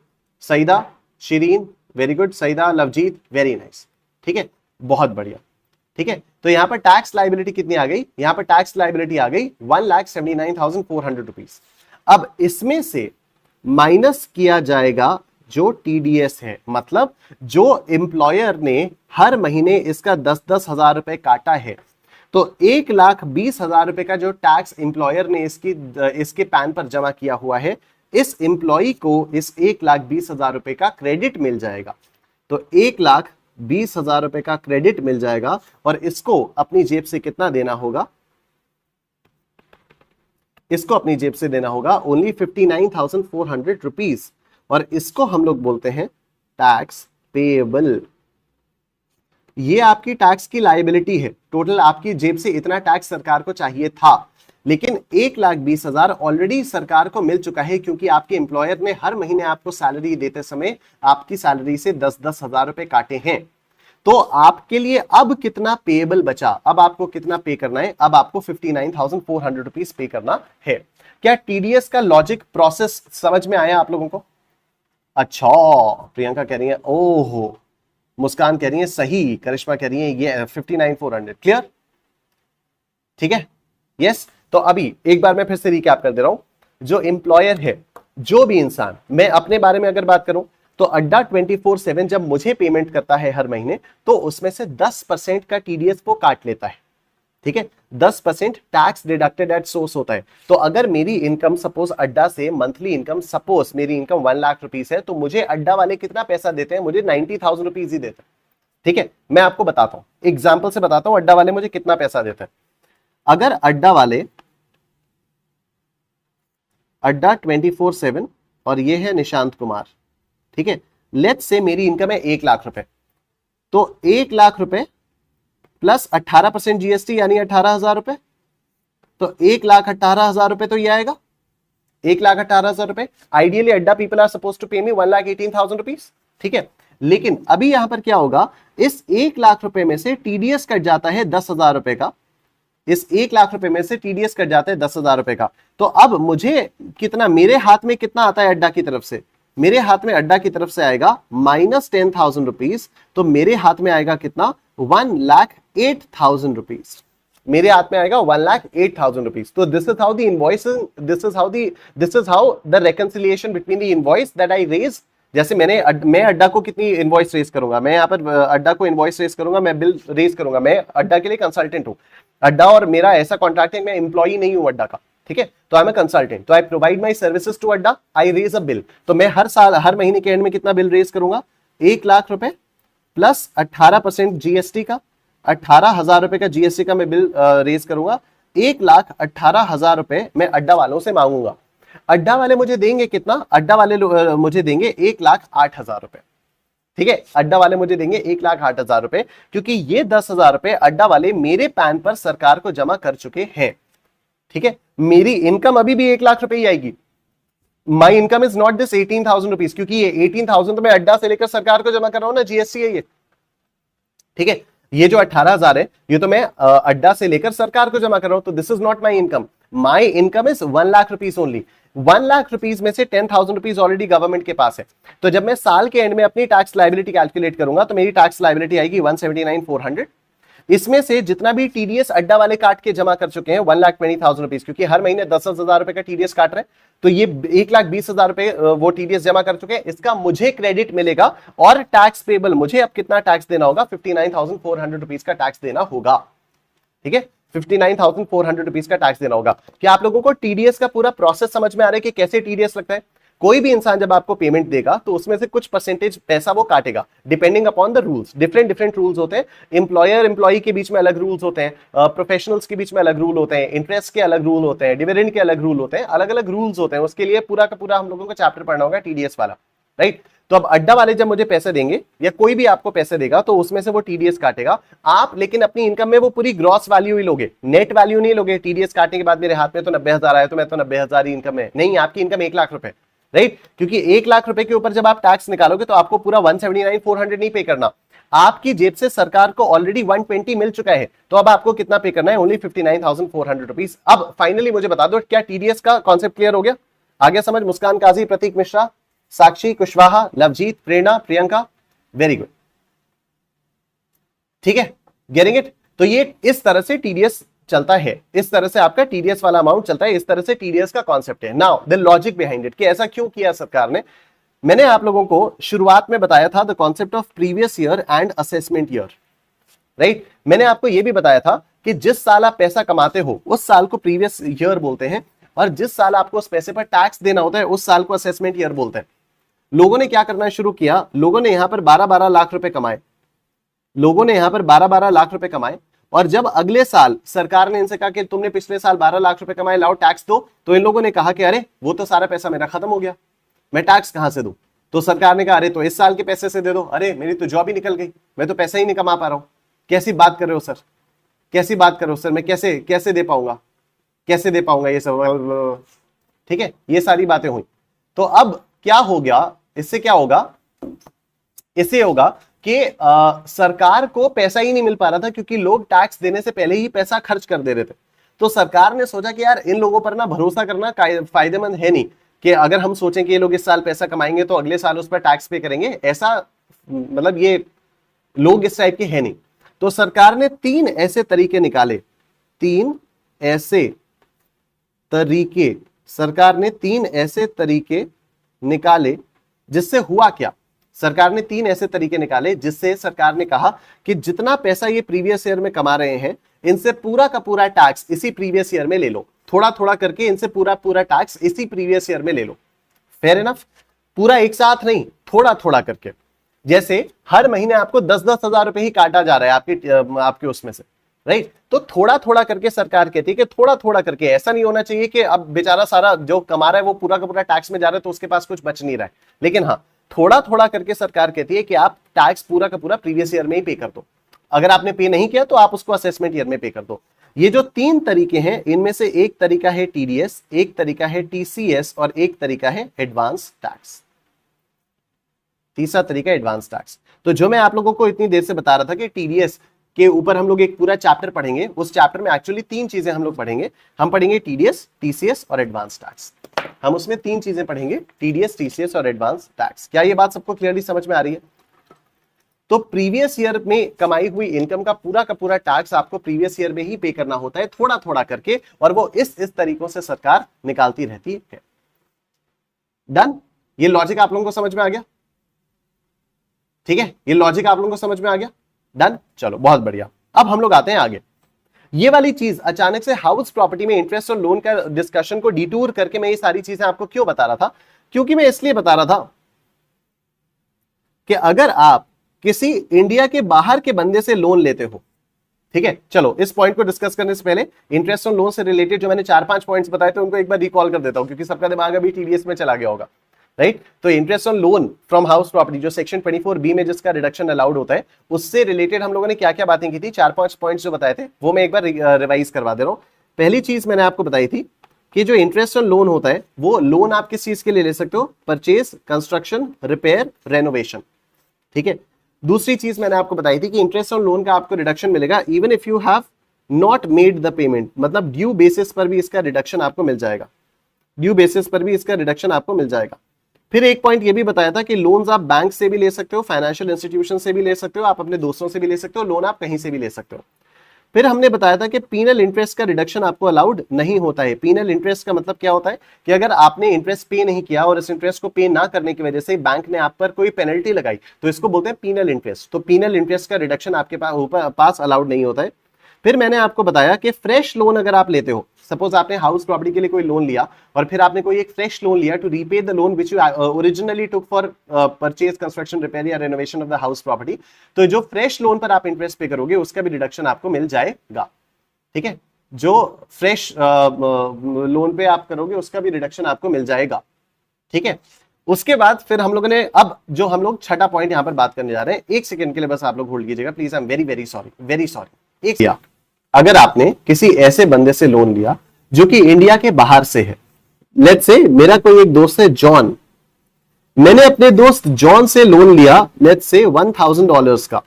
Saeeda, Shireen very good, Saeeda, Lovejeet very nice. ठीक है, बहुत बढ़िया। ठीक है, तो यहां पर टैक्स लायबिलिटी कितनी आ गई, यहां पर टैक्स लायबिलिटी आ गई 1,79,400 रुपीज। अब इसमें से माइनस किया जाएगा जो टीडीएस है, मतलब जो एम्प्लॉयर ने हर महीने इसका 10-10 हजार रुपए काटा है, तो 1,20,000 रुपए का जो टैक्स एम्प्लॉयर ने इसके पैन पर जमा किया हुआ है, इस एम्प्लॉय को इस 1,20,000 रुपए का क्रेडिट मिल जाएगा। तो 1,20,000 रुपए का क्रेडिट मिल जाएगा, और इसको अपनी जेब से कितना देना होगा, इसको अपनी जेब से देना होगा ओनली 59,400 रुपीज, और इसको हम लोग बोलते हैं टैक्स पेएबल। ये आपकी टैक्स की लायबिलिटी है, टोटल आपकी जेब से इतना टैक्स सरकार को चाहिए था, लेकिन 1,20,000 ऑलरेडी सरकार को मिल चुका है, क्योंकि आपके एम्प्लॉयर ने हर महीने आपको सैलरी देते समय आपकी सैलरी से 10-10 हजार रुपए काटे हैं। तो आपके लिए अब कितना पेएबल बचा, अब आपको कितना पे करना है, अब आपको 59,400 रुपीज पे करना है। क्या टीडीएस का लॉजिक प्रोसेस समझ में आया आप लोगों को? अच्छा, प्रियंका कह रही है ओहो, मुस्कान कह रही है सही, करिश्मा कह रही है ये 59,400, क्लियर? ठीक है, यस। तो अभी एक बार मैं फिर से रिकैप कर दे रहा हूं, जो एम्प्लॉयर है, जो भी इंसान, मैं अपने बारे में अगर बात करूं तो अड्डा 24/7 जब मुझे पेमेंट करता है हर महीने, तो उसमें से 10% का टीडीएस वो काट लेता है। ठीक है, 10% टैक्स डिडक्टेड एट सोर्स होता है। तो अगर मेरी इनकम सपोज अड्डा से मंथली इनकम, सपोज मेरी इनकम 1 लाख रुपीस है, तो मुझे अड्डा वाले कितना पैसा देते हैं, मुझे 90,000 रुपीज ही देते हैं। ठीक है, मैं आपको बताता हूं, एग्जाम्पल से बताता हूं अड्डा वाले मुझे कितना पैसा देते हैं। अगर अड्डा वाले, अड्डा 24/7 और ये है निशांत कुमार, ठीक है, लेट्स से मेरी इनकम है 1 लाख रुपए, तो 1 लाख रुपए प्लस 18% जीएसटी यानी 18,000 रुपए, तो 1,18,000 रुपए तो ये आएगा, 1,18,000 रुपए। आइडियली अड्डा पीपल आर सपोज टू पे मी 1,18,000 रुपीज। ठीक है, लेकिन अभी यहां पर क्या होगा, इस 1 लाख रुपए में से टीडीएस कट जाता है 10,000 रुपए का, इस 1 लाख रुपए में से टीडीएस कट जाता है 10,000 रुपए का। तो अब मुझे कितना, मेरे हाथ में कितना आता है अड्डा की तरफ से, मेरे हाथ में अड्डा की तरफ से आएगा -10,000 रुपीज, तो मेरे हाथ में आएगा कितना, 1,08,000 रुपीज, मेरे हाथ में आएगा 1,08,000 रुपीज। तो this is how the invoice, this is how the reconciliation between the invoice that I raise. जैसे मैं अड्डा को कितनी इनवॉइस रेज करूंगा, मैं यहाँ पर अड्डा को इनवॉइस रेज करूंगा, मैं बिल रेज करूंगा, मैं अड्डा के लिए कंसल्टेंट हूं, अड्डा और मेरा ऐसा कॉन्ट्रैक्ट है, मैं एम्प्लॉई नहीं हूं अड्डा का। ठीक है, तो आई एम अ कंसल्टेंट, तो I provide my services to Adda, I raise a bill. तो मैं हर साल, हर महीने के एंड में कितना बिल रेज करूंगा, 1 लाख रुपए प्लस 18% जीएसटी का, 18,000 रुपए का जीएसटी का मैं बिल रेज करूंगा, 1,18,000 रुपए मैं अड्डा वालों से मांगूंगा। अड्डा वाले मुझे देंगे कितना, अड्डा वाले मुझे देंगे 1,08,000 रुपए। ठीक है, अड्डा वाले मुझे देंगे 1,08,000 रुपए, क्योंकि ये 10,000 रुपए अड्डा वाले मेरे पैन पर सरकार को जमा कर चुके हैं। ठीक है, मेरी इनकम अभी भी 1,00,000 रुपए ही आएगी। My income is not this 18,000 rupees, क्योंकि ये 18,000 तो मैं अड्डा से लेकर सरकार को जमा कर रहा हूं ना, जीएसटी है ये। ठीक है, ये जो 18,000 है ये तो मैं अड्डा से लेकर सरकार को जमा कर रहा हूं, तो this is not my income. My income is 1,00,000 rupees only. 1,00,000 rupees में से 10,000 रुपीज ऑलरेडी गवर्नमेंट के पास है। तो जब मैं साल के एंड में अपनी टैक्स लाइबिलिटी कैलकुलेट करूंगा तो मेरी टैक्स लाइबिलिटी आएगी 179,400। इसमें से जितना भी टीडीएस अड्डा वाले काट के जमा कर चुके हैं 1,20,000 रुपीज, क्योंकि हर महीने 10,000 रुपए का टीडीएस काट रहे हैं, तो ये 1,20,000 रुपए वो टीडीएस जमा कर चुके हैं, इसका मुझे क्रेडिट मिलेगा। और टैक्स पेबल मुझे अब कितना टैक्स देना होगा, 59,400 रुपीज का टैक्स देना होगा। ठीक है, 59,400 रुपीज का टैक्स देना होगा। क्या आप लोगों को टीडीएस का पूरा प्रोसेस समझ में आ रहा है कि कैसे टीडीएस लगता है? कोई भी इंसान जब आपको पेमेंट देगा तो उसमें से कुछ परसेंटेज पैसा वो काटेगा, depending upon the rules. Different rules होते हैं, एम्प्लॉयर एम्प्लॉई के बीच में अलग रूल्स होते हैं, प्रोफेशनल्स के बीच में अलग रूल होते हैं, इंटरेस्ट के अलग रूल होते हैं, डिविडेंड के अलग रूल होते हैं, अलग अलग रूल्स होते हैं। उसके लिए पूरा का पूरा हम लोगों को चैप्टर पढ़ना होगा टीडीएस वाला, राइट। तो अब अड्डा वाले जब मुझे पैसे देंगे या कोई भी आपको पैसे देगा तो उसमें से वो टीडीएस काटेगा। आप लेकिन अपनी इनकम में वो पूरी ग्रॉस वैल्यू ही लोगे, नेट वैल्यू नहीं लोगे। टीडीएस काटने के बाद मेरे हाथ में तो 90,000 आया तो मैं तो 90,000 ही इनकम है, नहीं, आपकी इनकम 1,00,000 रुपए, राइट। क्योंकि 1,00,000 रुपए के ऊपर जब आप टैक्स निकालोगे तो आपको पूरा 179,400 नहीं पे करना। आपकी जेब से सरकार को ऑलरेडी 120 मिल चुका है, तो अब आपको कितना पे करना है, ओनली 59,400 रुपीज। अब फाइनली मुझे बता दो, क्या टीडीएस का कॉन्सेप्ट क्लियर हो गया? आगे समझ? मुस्कान काजी, प्रतीक मिश्रा, साक्षी कुशवाहा, लवजीत, प्रेरणा, प्रियंका, वेरी गुड। ठीक है, गेटिंग इट? तो ये इस तरह से टीडीएस चलता है, इस तरह से आपका टीडीएस वाला अमाउंट चलता है, इस तरह से टीडीएस का कॉन्सेप्ट है। Now the logic behind it, कि ऐसा क्यों किया सरकार ने। मैंने आप लोगों को शुरुआत में बताया था the concept of previous year and assessment year, right. मैंने आपको यह भी बताया था कि जिस साल आप पैसा कमाते हो उस साल को प्रीवियस ईयर बोलते हैं, और जिस साल आपको उस पैसे पर टैक्स देना होता है उस साल को असेसमेंट ईयर बोलते हैं। लोगों ने क्या करना शुरू किया, लोगों ने यहां पर 12-12 लाख रुपए कमाए, लोगों ने यहां पर 12-12 लाख रुपए कमाए, और जब अगले साल सरकार ने इनसे कहा कि तुमने पिछले साल 12 लाख रुपए कमाए, लाओ टैक्स दो, तो इन लोगों ने कहा कि अरे वो तो सारा पैसा मेरा खत्म हो गया, मैं टैक्स कहां से दूं? तो सरकार ने कहा अरे तो इस साल के पैसे से दे दो। अरे मेरी तो जॉब ही निकल गई, मैं तो पैसा ही नहीं कमा पा रहा हूं। कैसी बात कर रहे हो सर, कैसी बात कर रहे हो सर, मैं कैसे दे पाऊंगा, कैसे दे पाऊंगा ये सब? ठीक है, ये सारी बातें हुई। तो अब क्या हो गया, इससे क्या होगा, इससे होगा कि सरकार को पैसा ही नहीं मिल पा रहा था, क्योंकि लोग टैक्स देने से पहले ही पैसा खर्च कर दे रहे थे। तो सरकार ने सोचा कि यार इन लोगों पर ना भरोसा करना फायदेमंद है नहीं, कि अगर हम सोचें कि ये लोग इस साल पैसा कमाएंगे तो अगले साल उस पर टैक्स पे करेंगे, ऐसा मतलब ये लोग इस टाइप के हैं नहीं। तो सरकार ने 3 ऐसे तरीके निकाले, 3 ऐसे तरीके, सरकार ने 3 ऐसे तरीके निकाले, जिससे हुआ क्या, सरकार ने 3 ऐसे तरीके निकाले जिससे सरकार ने कहा कि जितना पैसा ये प्रीवियस ईयर में कमा रहे हैं इनसे पूरा का पूरा टैक्स इसी प्रीवियस ईयर में ले लो, थोड़ा थोड़ा करके इनसे पूरा पूरा टैक्स इसी प्रीवियस ईयर में ले लो। Fair enough? पूरा एक साथ नहीं, थोड़ा थोड़ा करके। जैसे हर महीने आपको 10-10 हजार रुपए ही काटा जा रहा है आपके उसमें से, राइट। तो थोड़ा थोड़ा करके सरकार कहती है कि थोड़ा थोड़ा करके, ऐसा नहीं होना चाहिए कि अब बेचारा सारा जो कमा रहा है वो पूरा का पूरा टैक्स में जा रहा है तो उसके पास कुछ बच नहीं रहा है, लेकिन हाँ थोड़ा थोड़ा करके सरकार कहती है कि आप टैक्स पूरा का पूरा प्रीवियस ईयर में ही पे कर दो। अगर आपने पे नहीं किया तो आप उसको असेसमेंट ईयर में पे कर दो। ये जो 3 तरीके हैं इनमें से एक तरीका है टीडीएस, एक तरीका है टीसीएस और एक तरीका है एडवांस टैक्स। तीसरा तरीका एडवांस टैक्स। तो जो मैं आप लोगों को इतनी देर से बता रहा था कि टीडीएस के ऊपर हम लोग एक पूरा चैप्टर पढ़ेंगे, उस चैप्टर में एक्चुअली 3 चीजें हम लोग पढ़ेंगे। हम पढ़ेंगे टीडीएस, टीसीएस और एडवांस टैक्स। हम उसमें 3 चीजें पढ़ेंगे, टीडीएस, टीसीएस और एडवांस टैक्स। क्या ये बात सबको क्लियरली समझ में आ रही है? तो प्रीवियस ईयर में कमाई हुई इनकम का पूरा टैक्स आपको प्रीवियस ईयर में ही पे करना होता है, थोड़ा थोड़ा करके, और वो इस तरीकों से सरकार निकालती रहती है। डन? ये लॉजिक आप लोगों को समझ में आ गया? ठीक है, ये लॉजिक आप लोगों को समझ में आ गया? डन? चलो बहुत बढ़िया। अब हम लोग आते हैं आगे। ये वाली चीज अचानक से हाउस प्रॉपर्टी में इंटरेस्ट और लोन का डिस्कशन को डिटूर करके मैं ये सारी चीजें आपको क्यों बता रहा था? क्योंकि मैं इसलिए बता रहा था कि अगर आप किसी इंडिया के बाहर के बंदे से लोन लेते हो, ठीक है, चलो इस पॉइंट को डिस्कस करने से पहले इंटरेस्ट ऑन लोन से रिलेटेड जो मैंने 4-5 पॉइंट्स बताए थे उनको एक बार रिकॉल कर देता हूं, क्योंकि सबका दिमाग अभी टीडीएस में चला गया होगा, राइट। तो interest on loan from house property जो सेक्शन 24B में जिसका रिडक्शन अलाउड होता है, उससे रिलेटेड हम लोगों ने क्या क्या बातें की थी, 4-5 पॉइंट्स जो बताए थे वो मैं एक बार रिवाइज करवा दे रहा हूं। पहली चीज मैंने आपको बताई थी कि जो इंटरेस्ट ऑन लोन होता है वो लोन आप किस चीज के लिए ले सकते हो, परचेज, कंस्ट्रक्शन, रिपेयर, रेनोवेशन, ठीक है। दूसरी चीज मैंने आपको बताई थी कि इंटरेस्ट ऑन लोन का आपको रिडक्शन मिलेगा even if you have not made the payment, मतलब ड्यू बेसिस पर भी इसका रिडक्शन आपको मिल जाएगा, ड्यू बेसिस पर भी इसका रिडक्शन आपको मिल जाएगा। फिर एक पॉइंट ये भी बताया था कि लोन्स आप बैंक से भी ले सकते हो, फाइनेंशियल इंस्टीट्यूशन से भी ले सकते हो, आप अपने दोस्तों से भी ले सकते हो, लोन आप कहीं से भी ले सकते हो। फिर हमने बताया था कि पीनल इंटरेस्ट का रिडक्शन आपको अलाउड नहीं होता है। पीनल इंटरेस्ट का मतलब क्या होता है कि अगर आपने इंटरेस्ट पे नहीं किया और इस इंटरेस्ट को पे ना करने की वजह से बैंक ने आप पर कोई पेनल्टी लगाई तो इसको बोलते हैं पीनल इंटरेस्ट। तो पीनल इंटरेस्ट का रिडक्शन आपके पास अलाउड नहीं होता है। फिर मैंने आपको बताया कि फ्रेश लोन अगर आप लेते हो, सपोज आपने हाउस प्रॉपर्टी के लिए कोई लोन लिया और फिर आपने कोई एक फ्रेश लोन लिया to repay the loan which you originally took for purchase, construction, repair या renovation of the house property, तो जो फ्रेश लोन पर आप इंटरेस्ट पे करोगे उसका भी रिडक्शन आपको मिल जाएगा, ठीक है। जो फ्रेश लोन पे आप करोगे उसका भी रिडक्शन आपको मिल जाएगा, ठीक है। उसके बाद फिर हम लोगों ने अब जो हम लोग छठा पॉइंट यहां पर बात करने जा रहे हैं, एक सेकंड के लिए बस आप लोग होल्ड कीजिएगा please, I am very very sorry, very sorry. एक अगर आपने किसी ऐसे बंदे से लोन लिया जो कि इंडिया के बाहर से है, लेट्स से मेरा कोई एक दोस्त है जॉन, मैंने अपने दोस्त जॉन से लोन लिया लेट्स से $1000 का,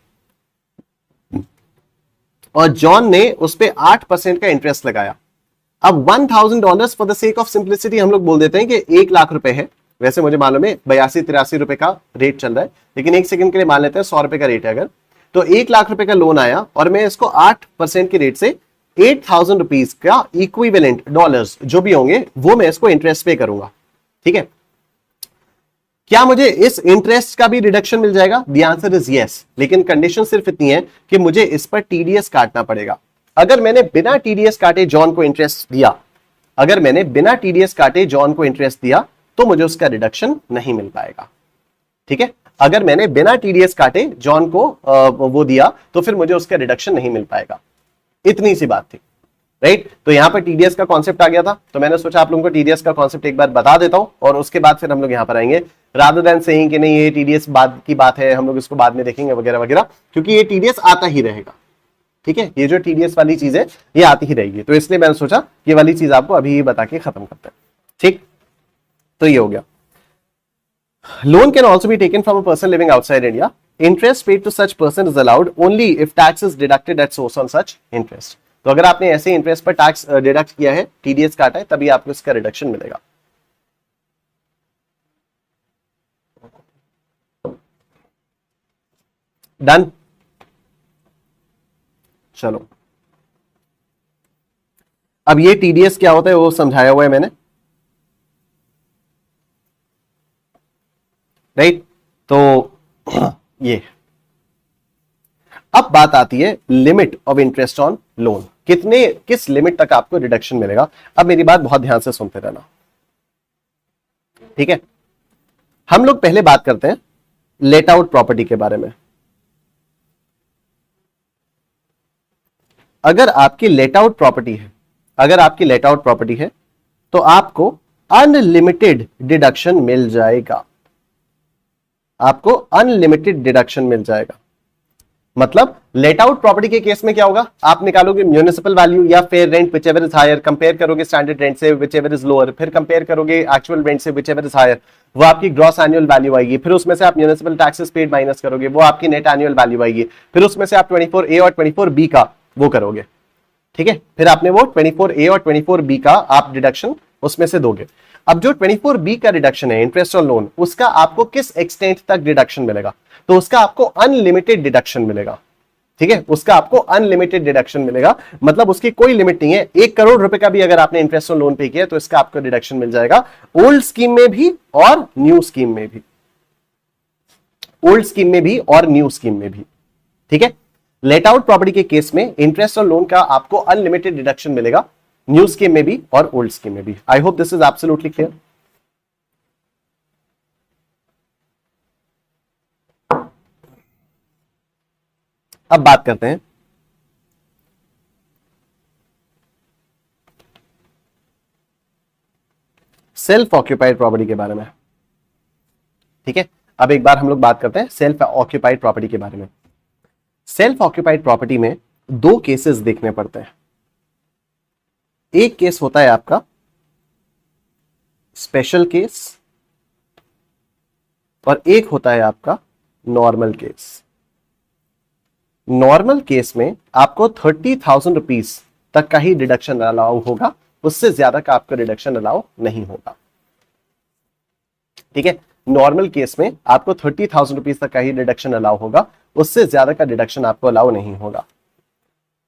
और जॉन ने उस पे 8% का इंटरेस्ट लगाया। अब $1000 for the sake of simplicity हम लोग बोल देते हैं कि 1 लाख रुपए है, वैसे मुझे मालूम है 82-83 रुपए का रेट चल रहा है, लेकिन एक सेकंड के लिए मान लेते हैं 100 रुपए का रेट है अगर, तो 1 लाख रुपए का लोन आया और मैं इसको 8% के रेट से 8000 रुपीज का इक्विवेलेंट डॉलर्स जो भी होंगे वो मैं इसको इंटरेस्ट पे करूंगा, ठीक है। क्या मुझे इस इंटरेस्ट का भी रिडक्शन मिल जाएगा? द आंसर इज यस, लेकिन कंडीशन सिर्फ इतनी है कि मुझे इस पर टीडीएस काटना पड़ेगा। अगर मैंने बिना टीडीएस काटे जॉन को इंटरेस्ट दिया, अगर मैंने बिना टीडीएस काटे जॉन को इंटरेस्ट दिया तो मुझे उसका रिडक्शन नहीं मिल पाएगा, ठीक है। अगर मैंने बिना टीडीएस काटे जॉन को वो दिया तो फिर मुझे उसका रिडक्शन नहीं मिल पाएगा, इतनी सी बात थी, राइट। तो यहां पर टीडीएस का कॉन्सेप्ट आ गया था, तो मैंने सोचा आप लोगों को टीडीएस का कॉन्सेप्ट एक बार बता देता हूं और उसके बाद फिर हम लोग यहां पर आएंगे, रादर देन सेइंग कि नहीं ये टीडीएस बाद की बात है, हम लोग इसको बाद में देखेंगे वगैरह वगैरह, क्योंकि ये टीडीएस आता ही रहेगा, ठीक है। ये जो टीडीएस वाली चीज है ये आती ही रहेगी, तो इसलिए मैंने सोचा ये वाली चीज आपको अभी ही बता के खत्म करते हैं, ठीक। तो ये हो गया। Loan can also be taken from a person living outside India. Interest paid to such person is allowed only if tax is deducted at source on such interest. तो अगर आपने ऐसे इंटरेस्ट पर टैक्स डिडक्ट किया है, TDS काटा है, तभी आपको इसका रिडक्शन मिलेगा। डन, चलो अब ये टीडीएस क्या होता है वो समझाया हुआ है मैंने, राइट। तो ये अब बात आती है limit of interest on loan, किस लिमिट तक आपको रिडक्शन मिलेगा। अब मेरी बात बहुत ध्यान से सुनते रहना, ठीक है। हम लोग पहले बात करते हैं लेट आउट प्रॉपर्टी के बारे में। अगर आपकी लेट आउट प्रॉपर्टी है, अगर आपकी लेट आउट प्रॉपर्टी है तो आपको अनलिमिटेड डिडक्शन मिल जाएगा, आपको अनलिमिटेड डिडक्शन मिल जाएगा। मतलब लेट आउट प्रॉपर्टी के केस में क्या होगा, आप निकालोगे म्यूनिसिपल वैल्यू या fair rent which ever is higher, compare करोगे स्टैंडर्ड रेंट से विच एवर इज लोअर, फिर कंपेयर करोगे एक्चुअल रेंट से विच एवर इज हायर, वो आपकी ग्रॉस एनुअल वैल्यू आएगी, फिर उसमें से आप म्यूनिसिपल टैक्सेस पेड माइनस करोगे, वो आपकी नेट एनुअल वैल्यू आएगी, फिर उसमें से आप 24A और 24B का वो करोगे, ठीक है। फिर आपने वो 24A और 24B का आप डिडक्शन उसमें से दोगे। अब जो 24B का रिडक्शन है इंटरेस्ट ऑन लोन, उसका आपको किस एक्सटेंट तक डिडक्शन मिलेगा, तो उसका आपको अनलिमिटेड डिडक्शन मिलेगा, ठीक है। उसका आपको अनलिमिटेड डिडक्शन मिलेगा, मतलब उसकी कोई लिमिट नहीं है। 1 करोड़ रुपए का भी अगर आपने इंटरेस्ट ऑन लोन पे किया तो इसका आपको डिडक्शन मिल जाएगा, ओल्ड स्कीम में भी और न्यू स्कीम में भी, ओल्ड स्कीम में भी और न्यू स्कीम में भी, ठीक है। लेट आउट प्रॉपर्टी के केस में इंटरेस्ट ऑन लोन का आपको अनलिमिटेड डिडक्शन मिलेगा, न्यू स्कीम में भी और ओल्ड स्कीम में भी। I hope this is absolutely clear. अब बात करते हैं सेल्फ ऑक्यूपाइड प्रॉपर्टी के बारे में। ठीक है, अब एक बार हम लोग बात करते हैं सेल्फ ऑक्यूपाइड प्रॉपर्टी के बारे में। सेल्फ ऑक्यूपाइड प्रॉपर्टी में दो केसेस देखने पड़ते हैं। एक केस होता है आपका स्पेशल केस और एक होता है आपका नॉर्मल केस। नॉर्मल केस में आपको 30,000 रुपीज तक का ही डिडक्शन अलाउ होगा, उससे ज्यादा का आपका डिडक्शन अलाउ नहीं होगा। ठीक है, नॉर्मल केस में आपको 30,000 रुपीज तक का ही डिडक्शन अलाउ होगा, उससे ज्यादा का डिडक्शन आपको अलाउ नहीं होगा।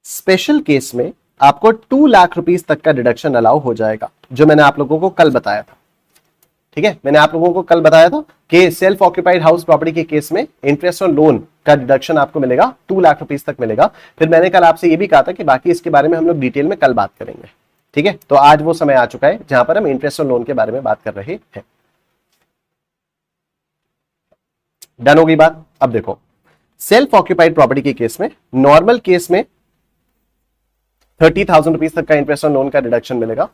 स्पेशल केस में आपको 2 लाख रुपीज तक का डिडक्शन अलाउ हो जाएगा, जो मैंने आप लोगों को कल बताया था। ठीक है, मैंने आप लोगों को कल बताया था कि सेल्फ ऑक्यूपाइड हाउस प्रॉपर्टी के केस में इंटरेस्ट ऑन लोन का डिडक्शन आपको मिलेगा 2 लाख रुपीज तक मिलेगा। फिर मैंने कल आपसे ये भी कहा था कि बाकी इसके बारे में हम लोग डिटेल में कल बात करेंगे। ठीक है, तो आज वो समय आ चुका है जहां पर हम इंटरेस्ट ऑन लोन के बारे में बात कर रहे हैं। डन होगी बात। अब देखो, सेल्फ ऑक्यूपाइड प्रॉपर्टी के केस में, नॉर्मल केस में 30,000 रुपीज तक का इंटरेस्ट ऑन लोन का डिडक्शन मिलेगा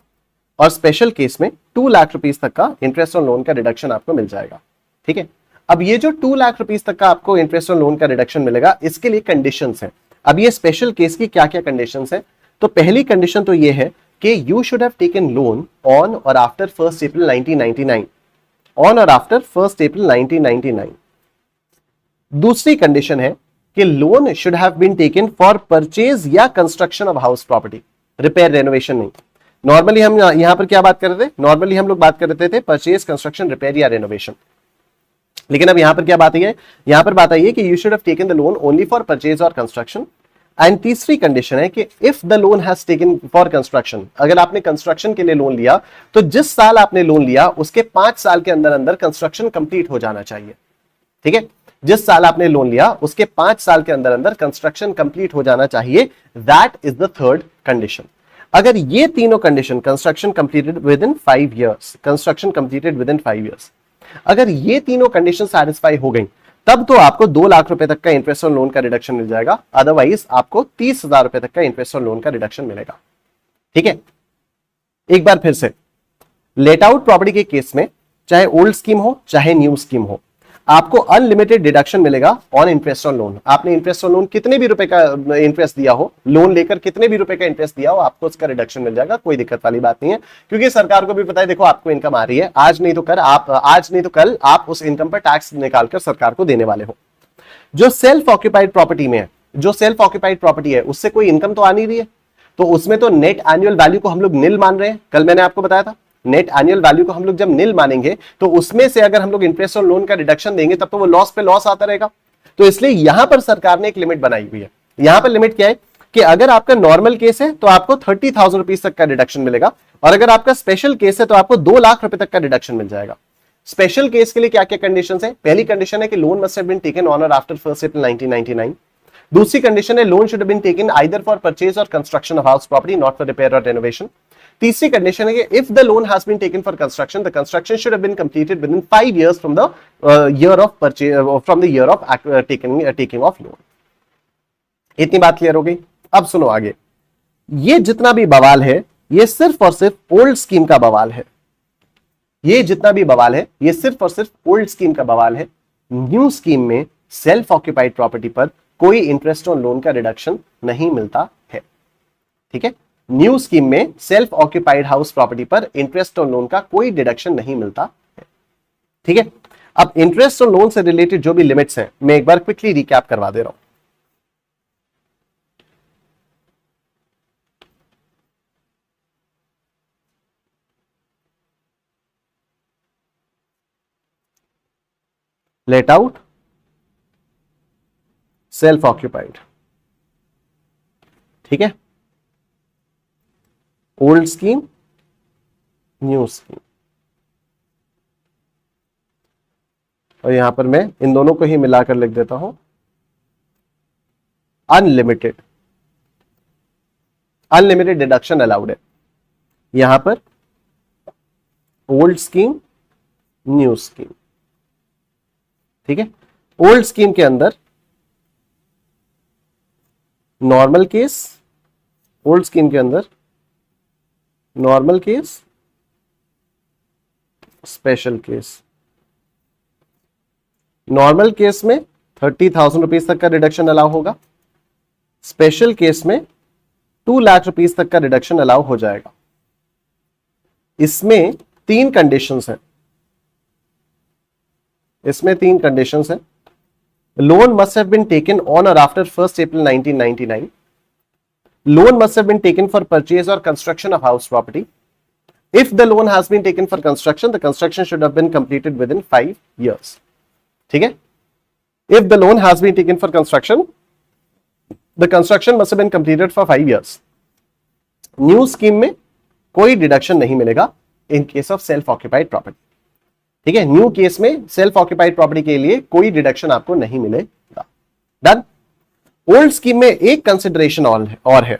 और स्पेशल केस में 2 लाख रुपीज तक का इंटरेस्ट ऑन लोन का डिडक्शन आपको मिल जाएगा। ठीक है, अब ये जो 2 लाख रुपीज तक का आपको इंटरेस्ट ऑन लोन का डिडक्शन मिलेगा, इसके लिए कंडीशंस हैं। अब ये स्पेशल केस की क्या क्या कंडीशंस हैं? तो पहली कंडीशन तो ये है कि you should have taken loan on और आफ्टर 1 अप्रैल 1999, ऑन और आफ्टर 1 अप्रैल 1999। दूसरी कंडीशन है कि loan should have been taken for purchase या construction of house property, repair renovation नहीं। नॉर्मली हम यहां पर क्या बात कर रहे थे? नॉर्मली हम लोग बात कर रहे थे परचेज, कंस्ट्रक्शन, रिपेयर या रेनोवेशन। लेकिन अब यहां पर क्या बात आई है? यहां पर बात आई है कि you should have taken the loan only for purchase और कंस्ट्रक्शन। एंड तीसरी कंडीशन है कि if the loan has taken for construction, अगर आपने कंस्ट्रक्शन के लिए लोन लिया तो जिस साल आपने लोन लिया उसके 5 साल के अंदर अंदर कंस्ट्रक्शन कंप्लीट हो जाना चाहिए। ठीक है, जिस साल आपने लोन लिया उसके 5 साल के अंदर अंदर कंस्ट्रक्शन कंप्लीट हो जाना चाहिए। That is the third condition. अगर ये तीनों condition, construction completed within 5 years, construction completed within 5 years, अगर ये तीनों कंडीशन सैटिस्फाई हो गई, तब तो आपको 2 लाख रुपए तक का इंटरेस्ट ऑन लोन का रिडक्शन मिल जाएगा। अदरवाइज आपको 30,000 रुपए तक का इंटरेस्ट ऑन लोन का रिडक्शन मिलेगा। ठीक है, एक बार फिर से, लेट आउट प्रॉपर्टी के केस में चाहे ओल्ड स्कीम हो चाहे न्यू स्कीम हो, आपको अनलिमिटेड डिडक्शन मिलेगा ऑन इंटरेस्ट ऑन लोन। आपने इंटरेस्ट ऑन लोन कितने भी रुपए का इंटरेस्ट दिया हो, लोन लेकर कितने भी रुपए का इंटरेस्ट दिया हो, आपको उसका रिडक्शन मिल जाएगा। कोई दिक्कत वाली बात नहीं है, क्योंकि सरकार को भी पता है, देखो आपको इनकम आ रही है, आज नहीं तो कल आप उस इनकम पर टैक्स निकालकर सरकार को देने वाले हो। जो सेल्फ ऑक्यूपाइड प्रॉपर्टी में है, जो सेल्फ ऑक्यूपाइड प्रॉपर्टी है, उससे कोई इनकम तो आ नहीं रही है, तो उसमें तो नेट एनुअल वैल्यू को हम लोग निल मान रहे हैं। कल मैंने आपको बताया था, नेट एनुअल वैल्यू को हम लोग जब निल मानेंगे तो उसमें से अगर हम लोग इंटरेस्ट ऑन लोन का रिडक्शन देंगे तब तो वो लॉस पे लॉस आता रहेगा। तो इसलिए यहां पर सरकार ने एक लिमिट बनाई हुई है। यहां पर लिमिट क्या है कि अगर आपका नॉर्मल केस है तो आपको 30,000 रुपीज तक का रिडक्शन मिलेगा, और अगर आपका स्पेशल केस है तो आपको 2 लाख रुपए तक का रिडक्शन मिल जाएगा। स्पेशल केस के लिए क्या क्या कंडीशंस है? पहली कंडीशन है कि loan must have been taken on और आफ्टर 1 अप्रैल 1999। दूसरी कंडीशन है loan should have been taken either for purchase और construction of house property, not for repair और रेनोवेशन। तीसरी कंडीशन है कि if the loan has been taken for construction, the construction should have been completed within 5 years from the year of purchase, from the year of taking of loan. इतनी बात clear हो गई? अब सुनो आगे, ये जितना भी बवाल है ये सिर्फ और सिर्फ ओल्ड स्कीम का बवाल है। ये जितना भी बवाल है ये सिर्फ और सिर्फ ओल्ड स्कीम का बवाल है। न्यू स्कीम में सेल्फ ऑक्यूपाइड प्रॉपर्टी पर कोई इंटरेस्ट ऑन लोन का रिडक्शन नहीं मिलता है। ठीक है, न्यू स्कीम में सेल्फ ऑक्यूपाइड हाउस प्रॉपर्टी पर इंटरेस्ट ऑन लोन का कोई डिडक्शन नहीं मिलता है। ठीक है, अब इंटरेस्ट ऑन लोन से रिलेटेड जो भी लिमिट्स हैं मैं एक बार क्विकली रिकैप करवा दे रहा हूं। लेट आउट, सेल्फ ऑक्यूपाइड, ठीक है, ओल्ड स्कीम, न्यू स्कीम, और यहां पर मैं इन दोनों को ही मिलाकर लिख देता हूं, अनलिमिटेड, अनलिमिटेड डिडक्शन अलाउड है यहां पर, ओल्ड स्कीम, न्यू स्कीम। ठीक है, ओल्ड स्कीम के अंदर नॉर्मल केस, ओल्ड स्कीम के अंदर normal case, special case, normal case में 30,000 रुपीज तक का रिडक्शन अलाउ होगा, स्पेशल केस में 2 लाख रुपीज तक का रिडक्शन अलाउ हो जाएगा। इसमें 3 कंडीशंस हैं, इसमें 3 कंडीशंस हैं। Loan must have been taken on और after 1 April 1999. Loan must have been taken for purchase or construction of house property. If the loan has been taken for construction, the construction should have been completed within 5 years. ठीक है? If the loan has been taken for construction, the construction must have been completed for 5 years. New scheme में कोई deduction नहीं मिलेगा in case of self occupied property. ठीक है? New case में self occupied property के लिए कोई डिडक्शन आपको नहीं मिलेगा। डन। ओल्ड स्कीम में एक कंसिडरेशन और है,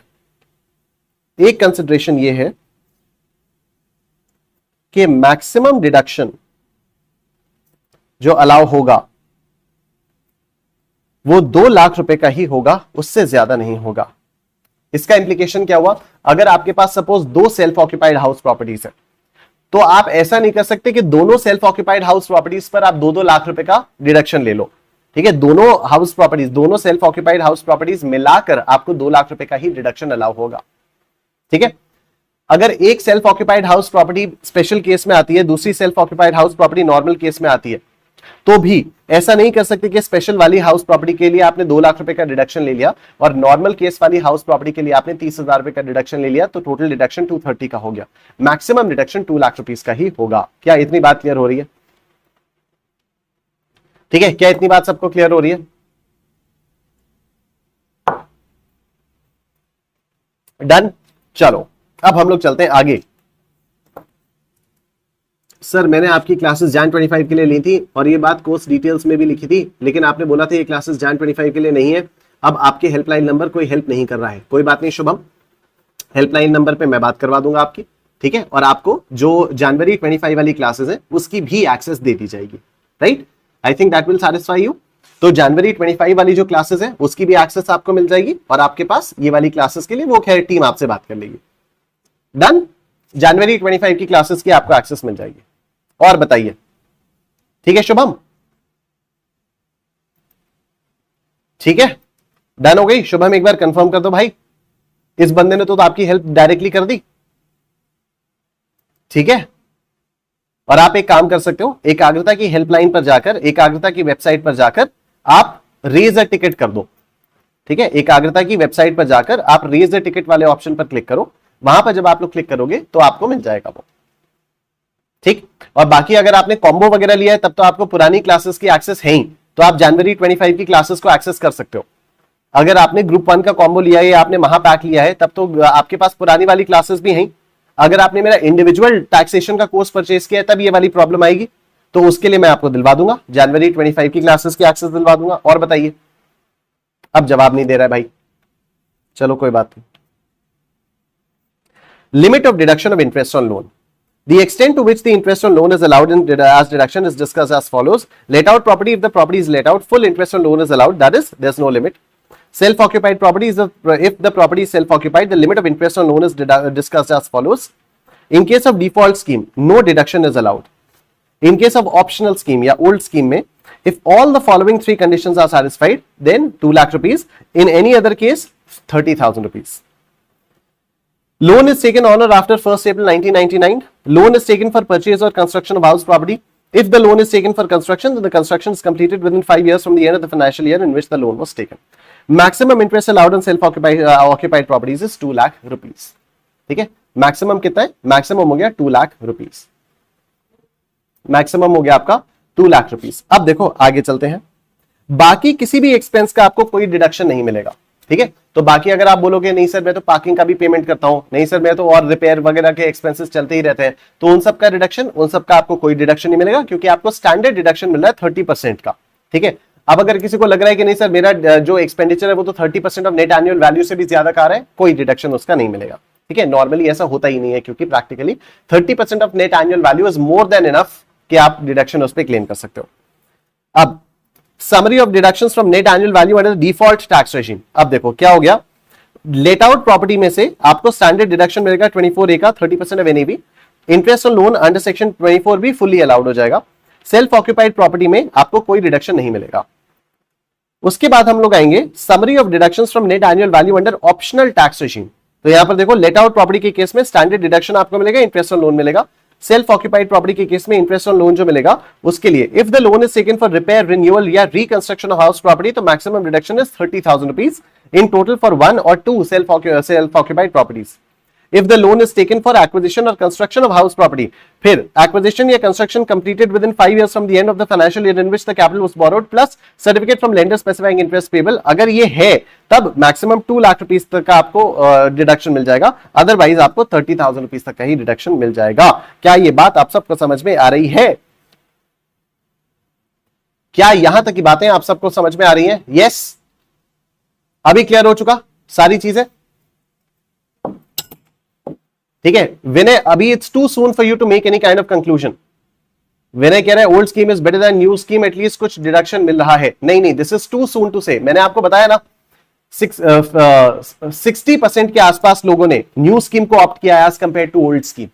एक कंसिडरेशन ये है कि मैक्सिमम डिडक्शन जो अलाउ होगा वो 2 लाख रुपए का ही होगा, उससे ज्यादा नहीं होगा। इसका इंप्लीकेशन क्या हुआ? अगर आपके पास suppose 2 self occupied house properties है तो आप ऐसा नहीं कर सकते कि दोनों सेल्फ ऑक्यूपाइड हाउस प्रॉपर्टीज पर आप 2-2 लाख रुपए का डिडक्शन ले लो। ठीक है? दोनों हाउस प्रॉपर्टीज, दोनों सेल्फ ऑक्यूपाइड हाउस प्रॉपर्टीज मिलाकर आपको 2 लाख रुपए का ही डिडक्शन अलाउ होगा। ठीक है? अगर एक self occupied house property special case में आती है, दूसरी self occupied house property normal case में आती है, तो भी ऐसा नहीं कर सकते कि स्पेशल वाली हाउस प्रॉपर्टी के लिए आपने 2 लाख रुपए का डिडक्शन ले लिया और नॉर्मल केस वाली हाउस प्रॉपर्टी के लिए आपने 30,000 रुपए का डिडक्शन ले लिया तो टोटल डिडक्शन 230 का हो गया। मैक्सिमम डिडक्शन 2 लाख रुपीस का ही होगा। क्या इतनी बात क्लियर हो रही है? ठीक है? क्या इतनी बात सबको क्लियर हो रही है? डन। चलो अब हम लोग चलते हैं आगे। सर मैंने आपकी क्लासेस Jan 25 के लिए ली थी और ये बात कोर्स डिटेल्स में भी लिखी थी, लेकिन आपने बोला था ये क्लासेस Jan 25 के लिए नहीं है। अब आपके हेल्पलाइन नंबर कोई हेल्प नहीं कर रहा है। कोई बात नहीं शुभम, हेल्पलाइन नंबर पे मैं बात करवा दूंगा आपकी। ठीक है? और आपको जो जनवरी 25 वाली क्लासेस है उसकी भी एक्सेस दे दी जाएगी। Right? I think that will satisfy you. तो जनवरी 25 वाली जो क्लासेस है उसकी भी एक्सेस आपको मिल जाएगी और आपके पास ये वाली क्लासेस के लिए वो खैर टीम आपसे बात कर लेगी। डन। जनवरी 25 की क्लासेस की आपको एक्सेस मिल जाएगी। और बताइए। ठीक है शुभम? ठीक है? डन हो गई? शुभम एक बार कंफर्म कर दो भाई। इस बंदे ने तो आपकी हेल्प डायरेक्टली कर दी। ठीक है? और आप एक काम कर सकते हो, एकाग्रता की हेल्पलाइन पर जाकर, एकाग्रता की वेबसाइट पर जाकर आप रेज अ टिकट कर दो। ठीक है? एकाग्रता की वेबसाइट पर जाकर आप रेज अ टिकट वाले ऑप्शन पर क्लिक करो। वहां पर जब आप लोग क्लिक करोगे तो आपको मिल जाएगा वो। ठीक? और बाकी अगर आपने कॉम्बो वगैरह लिया है तब तो आपको पुरानी क्लासेस की एक्सेस है ही, तो आप जनवरी 25 की क्लासेस को एक्सेस कर सकते हो। अगर आपने ग्रुप 1 का कॉम्बो लिया है या आपने महापैक लिया है तब तो आपके पास पुरानी वाली क्लासेस भी हैं। अगर आपने मेरा इंडिविजुअल टैक्सेशन का कोर्स परचेज किया है तब ये वाली प्रॉब्लम आएगी, तो उसके लिए मैं आपको दिलवा दूंगा, जनवरी 25 की क्लासेस की एक्सेस दिलवा दूंगा। और बताइए। अब जवाब नहीं दे रहा है भाई, चलो कोई बात नहीं। Limit of deduction of interest on loan. The extent to which the interest on loan is allowed as deduction is discussed as follows. Let out property, if the property is let out, full interest on loan is allowed. That is, there's no limit. Self-occupied property is if the property is self-occupied, the limit of interest on loan is discussed as follows. In case of default scheme, no deduction is allowed. In case of optional scheme या old scheme में, if all the following 3 conditions are satisfied, then 2 lakh rupees. In any other case, 30,000 rupees. Loan is taken on or after 1st April 1999. Loan is taken for purchase or construction of house property. If the loan is taken for construction, then the construction is completed within 5 years from the end of the financial year in which the loan was taken. Maximum interest allowed on self-occupied properties is 2 lakh rupees. ठीक है? Maximum कितना है? Maximum हो गया 2 lakh rupees. Maximum हो गया आपका 2 lakh rupees. अब देखो आगे चलते हैं। बाकी किसी भी एक्सपेंस का आपको कोई डिडक्शन नहीं मिलेगा। ठीक है? तो बाकी अगर आप बोलोगे नहीं सर मैं तो पार्किंग का भी पेमेंट करता हूं, नहीं सर मैं तो और रिपेयर वगैरह के एक्सपेंसेस चलते ही रहते हैं, तो उन सब का रिडक्शन, उन सब का आपको कोई डिडक्शन नहीं मिलेगा, क्योंकि आपको स्टैंडर्ड डिडक्शन मिल रहा है 30% का। ठीक है? अब अगर किसी को लग रहा है कि नहीं सर मेरा जो एक्सपेंडिचर है वो तो 30% ऑफ नेट एनुअल वैल्यू से भी ज्यादा का रहा है, कोई डिडक्शन उसका नहीं मिलेगा। ठीक है? नॉर्मली ऐसा होता ही नहीं है, क्योंकि practically 30% of net annual value is more than enough कि आप डिडक्शन उस पर क्लेम कर सकते हो। अब summary of deductions from net annual value under default tax regime. अब देखो क्या हो गया, लेट आउट प्रॉपर्टी में से आपको स्टैंडर्ड डिडक्शन मिलेगा 24A का 30% of NAV, interest on loan under section 24 भी फुल्ली अलाउड हो जाएगा। सेल्फ ऑक्यूपाइड प्रॉपर्टी में आपको कोई रिडक्शन नहीं मिलेगा। उसके बाद हम लोग आएंगे summary of deductions from net annual value under optional tax regime. तो यहां पर देखो, लेट आउट प्रॉपर्टी के केस में स्टैंडर्ड डिडक्शन आपको मिलेगा, इंटरेस्ट ऑन लोन मिलेगा। सेल्फ ऑक्यूपाइड प्रॉपर्टी के केस में इंटरेस्ट ऑन लोन जो मिलेगा उसके लिए if the loan is taken for repair, renewal या रिकंस्ट्रक्शन ऑफ हाउस प्रॉपर्टी तो maximum deduction is 30,000 rupees in total for 1 or 2 self occupied properties. If the loan is taken for acquisition or construction of house property, फिर acquisition या construction completed within 5 years from the end of the financial year in which the capital was borrowed plus certificate from lender specifying interest payable, अगर ये है तब maximum 2 lakh rupees तक का आपको deduction मिल जाएगा, अदरवाइज आपको 30,000 रुपीस तक का ही डिडक्शन मिल जाएगा। क्या ये बात आप सबको समझ में आ रही है? क्या यहां तक की बातें आप सबको समझ में आ रही हैं? यस, अभी क्लियर हो चुका सारी चीजें? ठीक है विनय, अभी it's too soon for you to make any kind of conclusion. Vinay कह रहे हैं old scheme is better than new scheme, at least कुछ डिडक्शन मिल रहा है। नहीं नहीं, this is too soon to say. मैंने आपको बताया ना 60% के आसपास लोगों ने न्यू स्कीम को ऑप्ट किया as compare to old scheme.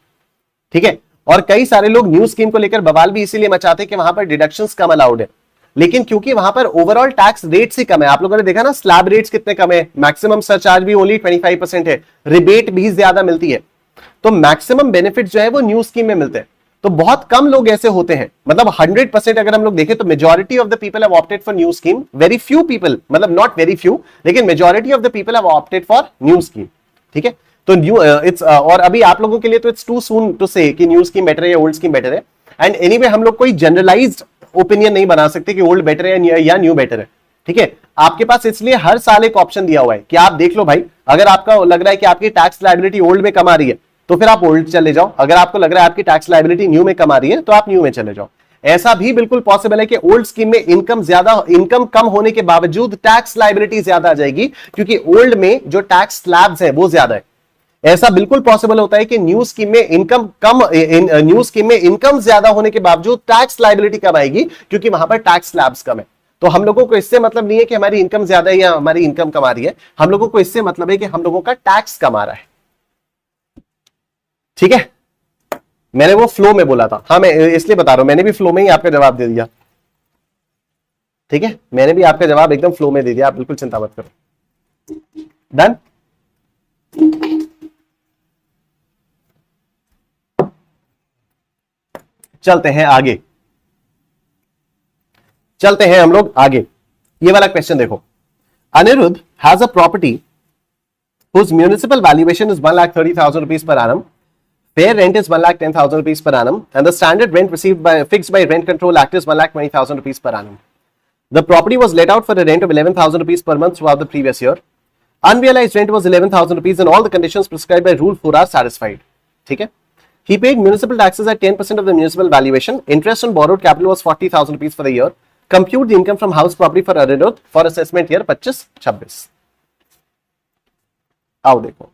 ठीक है, और कई सारे लोग न्यू स्कीम को लेकर बवाल भी इसीलिए मचाते हैं कि वहां पर डिडक्शंस कम अलाउड है, लेकिन क्योंकि वहां पर ओवरऑल टैक्स रेट्स ही कम है। आप लोगों ने देखा ना स्लैब रेट्स कितने कम है, मैक्सिमम सरचार्ज भी ओनली 25% है, रिबेट भी ज्यादा मिलती है, तो मैक्सिमम बेनिफिट जो है वो न्यू स्कीम में मिलते हैं। तो बहुत कम लोग ऐसे होते हैं, मतलब 100% अगर हम लोग देखें तो majority of the people have opted for new scheme, very few people, मतलब नॉट वेरी फ्यू, लेकिन majority of the people have opted for new scheme. ठीक है, तो न्यू इट्स और अभी आप लोगों के लिए तो इट्स टू सून टू से कि न्यू स्कीम बेटर है या ओल्ड स्कीम बेटर है। एंड एनीवे हम लोग कोई जनरलाइज्ड ओपिनियन नहीं बना सकते कि ओल्ड बेटर है या न्यू बेटर है। ठीक है, आपके पास इसलिए हर साल एक ऑप्शन दिया हुआ है कि आप देख लो भाई, अगर आपका लग रहा है कि आपकी टैक्स लायबिलिटी ओल्ड में कम आ रही है तो फिर आप ओल्ड चले जाओ, अगर आपको लग रहा है आपकी टैक्स लायबिलिटी न्यू में कम आ रही है तो आप न्यू में चले जाओ। ऐसा भी बिल्कुल पॉसिबल है कि ओल्ड स्कीम में इनकम कम होने के बावजूद टैक्स लायबिलिटी ज्यादा आ जाएगी, क्योंकि ओल्ड में जो टैक्स स्लैब्स है वो ज्यादा है। ऐसा बिल्कुल पॉसिबल होता है कि न्यू स्कीम में इनकम ज्यादा होने के बावजूद टैक्स लायबिलिटी कम आएगी, क्योंकि वहां पर टैक्स स्लैब्स कम है। तो हम लोगों को इससे मतलब नहीं है कि हमारी इनकम ज्यादा है या हमारी इनकम कम आ रही है, हम लोगों को इससे मतलब है कि हम लोगों का टैक्स कम आ रहा है। ठीक है, मैंने वो फ्लो में बोला था, हाँ मैं इसलिए बता रहा हूं, मैंने भी फ्लो में ही आपका जवाब दे दिया। ठीक है, मैंने भी आपका जवाब एकदम फ्लो में दे दिया, आप बिल्कुल चिंता मत करो। डन। चलते हैं आगे, चलते हैं हम लोग आगे। ये वाला क्वेश्चन देखो, Anirudh has a property whose municipal valuation is 1,30,000 rupees per annum. Fair rent is 1,10,000 rupees per annum, and the standard rent fixed by Rent Control Act is 1,20,000 rupees per annum. The property was let out for a rent of 11,000 rupees per month throughout the previous year. Unrealized rent was 11,000 rupees, and all the conditions prescribed by Rule 4 are satisfied. ठीक है? He paid municipal taxes at 10% of the municipal valuation. Interest on borrowed capital was 40,000 rupees for the year. Compute the income from house property for Anuruddh for assessment year 25-26. आओ देखो,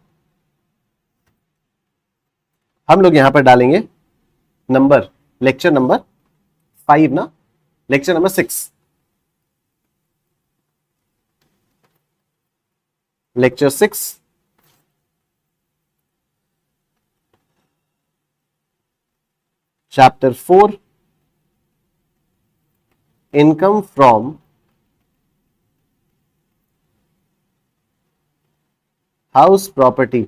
हम लोग यहां पर डालेंगे number, lecture number 5 ना, lecture number 6, lecture 6 chapter 4 income from house property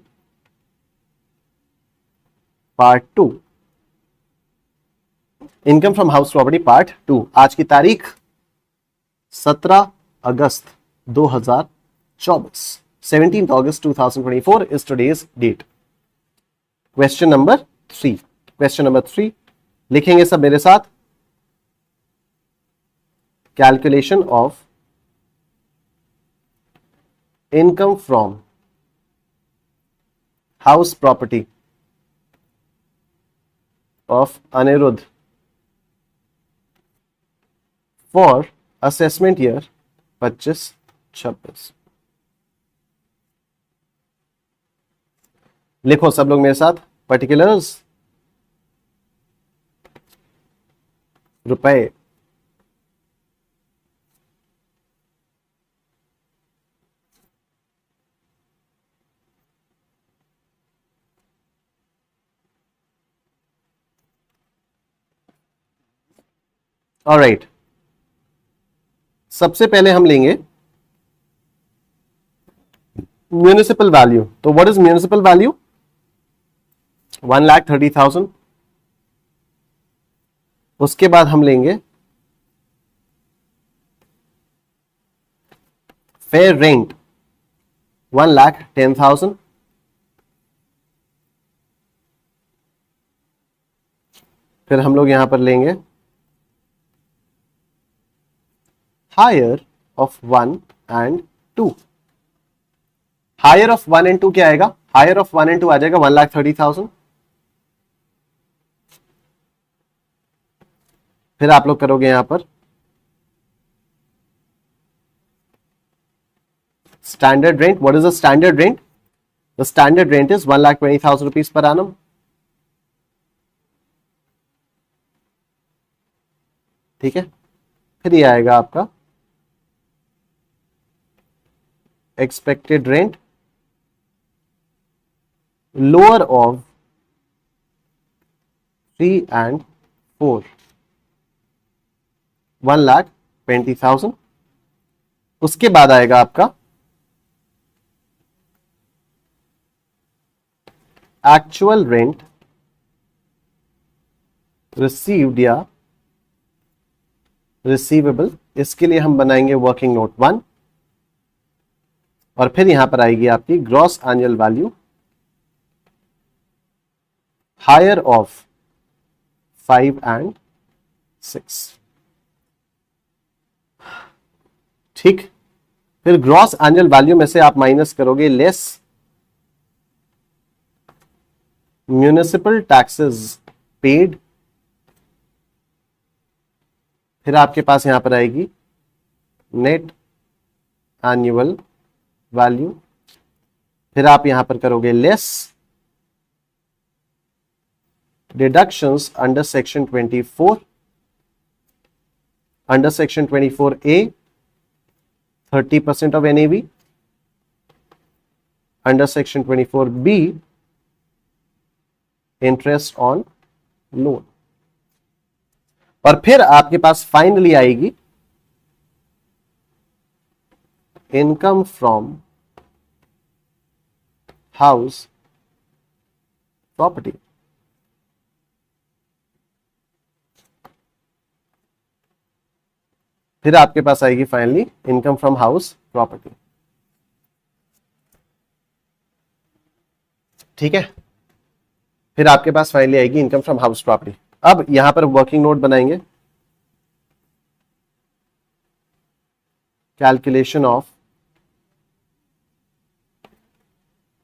part 2, income from house property part 2। आज की तारीख 17 अगस्त 2024, 17 अगस्त 2024 is today's date. Question number 3, question number 3 लिखेंगे सब मेरे साथ। Calculation of income from house property of Anirudh for assessment year 25-26। लिखो सब लोग मेरे साथ, पर्टिकुलर्स रुपए, ऑलराइट, सबसे पहले हम लेंगे म्यूनिसिपल वैल्यू। तो व्हाट इज म्यूनिसिपल वैल्यू? 1,30,000। उसके बाद हम लेंगे फेयर रेंट 1,10,000। फिर हम लोग यहां पर लेंगे higher of 1 and 2। Higher of 1 and 2 क्या आएगा? हायर ऑफ 1 एंड 2 आ जाएगा 1,30,000। फिर आप लोग करोगे यहां पर standard rent. What is the standard rent? The standard rent is 1,20,000 rupees per annum. ठीक है, फिर ये आएगा आपका expected rent lower of 3 and 4 1,20,000। उसके बाद आएगा आपका एक्चुअल रेंट रिसीव्ड या रिसीवेबल। इसके लिए हम बनाएंगे वर्किंग नोट 1 और फिर यहां पर आएगी आपकी gross annual value higher of 5 and 6। ठीक, फिर ग्रॉस एनुअल वैल्यू में से आप माइनस करोगे लेस म्यूनिसिपल टैक्सेस पेड। फिर आपके पास यहां पर आएगी नेट एनुअल वैल्यू। फिर आप यहां पर करोगे less deductions under section 24, under section 24A 30% of NAV, under section 24B interest on loan. और फिर आपके पास फाइनली आएगी इनकम फ्रॉम हाउस प्रॉपर्टी। फिर आपके पास आएगी finally income from house property. ठीक है, फिर आपके पास फाइनली आएगी इनकम फ्रॉम हाउस प्रॉपर्टी। अब यहां पर वर्किंग नोट बनाएंगे calculation of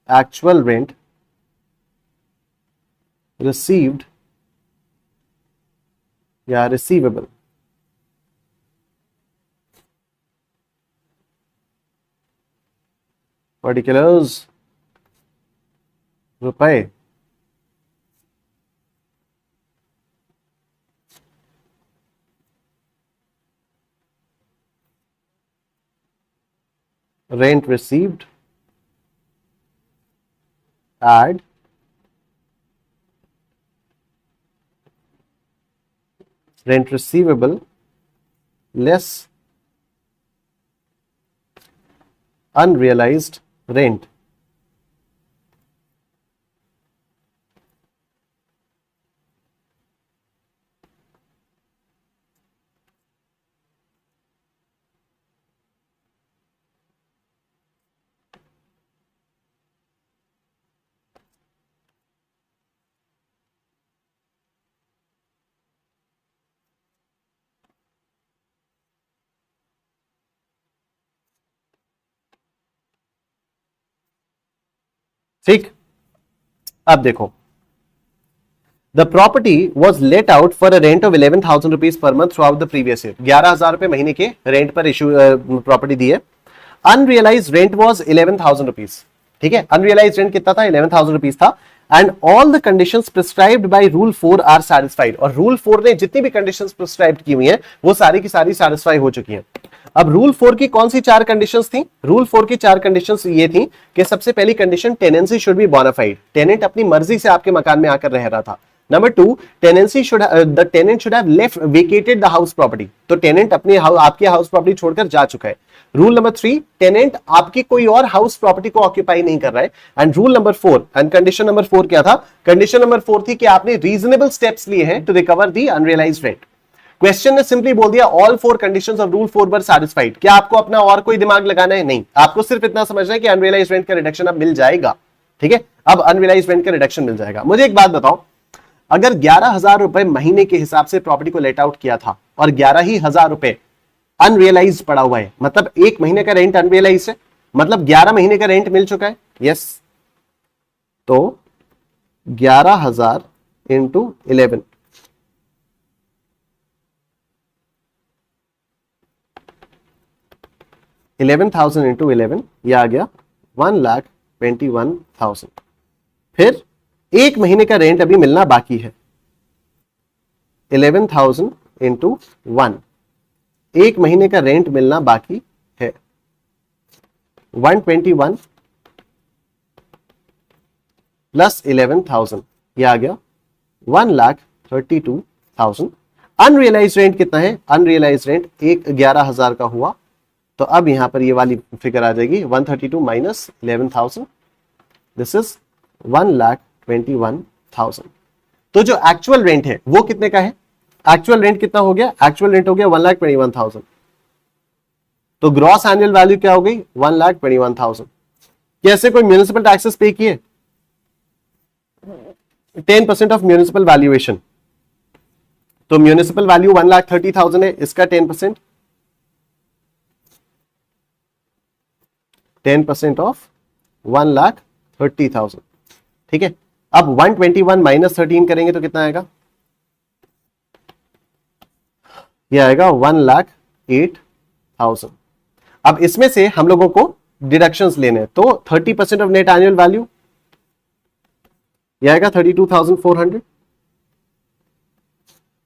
actual rent received या रिसीवेबल। पर्टिकुलर्स रुपए rent received, add rent receivable less unrealized rent। ठीक, अब देखो the property was let out for a rent of 11,000 rupees per month through out the previous year. 11,000 रुपए महीने के rent पर issue property दी है। Unrealize rent was 11,000 rupees. ठीक है, अनरियलाइज रेंट कितना था? 11,000 रुपीज था। And all the conditions prescribed by rule 4 are satisfied. और रूल 4 ने जितनी भी कंडीशंस प्रिस्क्राइब की हुई हैं वो सारी की सारी सैटिस्फाई हो चुकी हैं। अब रूल 4 की कौन सी 4 कंडीशंस थी? रूल 4 की 4 कंडीशंस ये थी कि सबसे पहली condition tenancy should be bonafide. Tenant अपनी मर्जी से आपके मकान में आकर रह रहा था। Number 2, tenancy should the tenant should have left vacated the house property, तो टेनेंट अपने आपकी हाउस प्रॉपर्टी छोड़कर जा चुका है। रूल नंबर 3, टेनेंट आपकी कोई और हाउस प्रॉपर्टी को ऑक्यूपाई नहीं कर रहा है। And rule number 4 and condition number 4 क्या था? कंडीशन नंबर 4 थी कि आपने रीजनेबल स्टेप्स लिए हैं to recover the unrealized rent. Question ने सिंपली बोल दिया all 4 conditions of rule 4 were satisfied. क्या आपको अपना और कोई दिमाग लगाना है? नहीं, आपको सिर्फ इतना समझना है कि अनरियलाइज्ड रेंट का रिडक्शन अब मिल जाएगा। ठीक है, अब अनरियलाइज्ड रेंट का रिडक्शन मिल जाएगा। मुझे एक बात बताओ, अगर 11,000 रुपए महीने के हिसाब से प्रॉपर्टी को लेट आउट किया था और 11,000 रुपए अनरियलाइज पड़ा हुआ है, मतलब एक महीने का रेंट अनरियलाइज है, मतलब 11 महीने का रेंट मिल चुका है। यस, तो 11,000 इंटू 11, 11,000 इंटू 11, यह आ गया 1,21,000। फिर एक महीने का रेंट अभी मिलना बाकी है, 11,000 इंटू 1, एक महीने का रेंट मिलना बाकी है, 121 प्लस 11,000, यह आ गया 1,32,000। अनरियलाइज रेंट कितना है? अनरियलाइज रेंट 11,000 का हुआ, तो अब यहां पर ये वाली फिगर आ जाएगी 132 माइनस 11,000, दिस इज 1,21,000। तो जो एक्चुअल रेंट है वो कितने का है? एक्चुअल रेंट कितना हो गया? एक्चुअल रेंट हो गया 1,21,000। तो ग्रॉस एनुअल वैल्यू क्या हो गई? 1,21,000। कैसे कोई म्यूनिसिपल टैक्सेस पे किए? 10% ऑफ म्यूनिसिपल वैल्यूएशन, तो म्यूनिसिपल वैल्यू 1,30,000 है, इसका 10%, 10% ऑफ 1,30,000। ठीक है, अब 121 माइनस 13 करेंगे तो कितना आएगा? यह आएगा 1,08,000। अब इसमें से हम लोगों को डिडक्शंस लेने हैं, तो 30% ऑफ नेट एनुअल वैल्यू यह आएगा 32,400,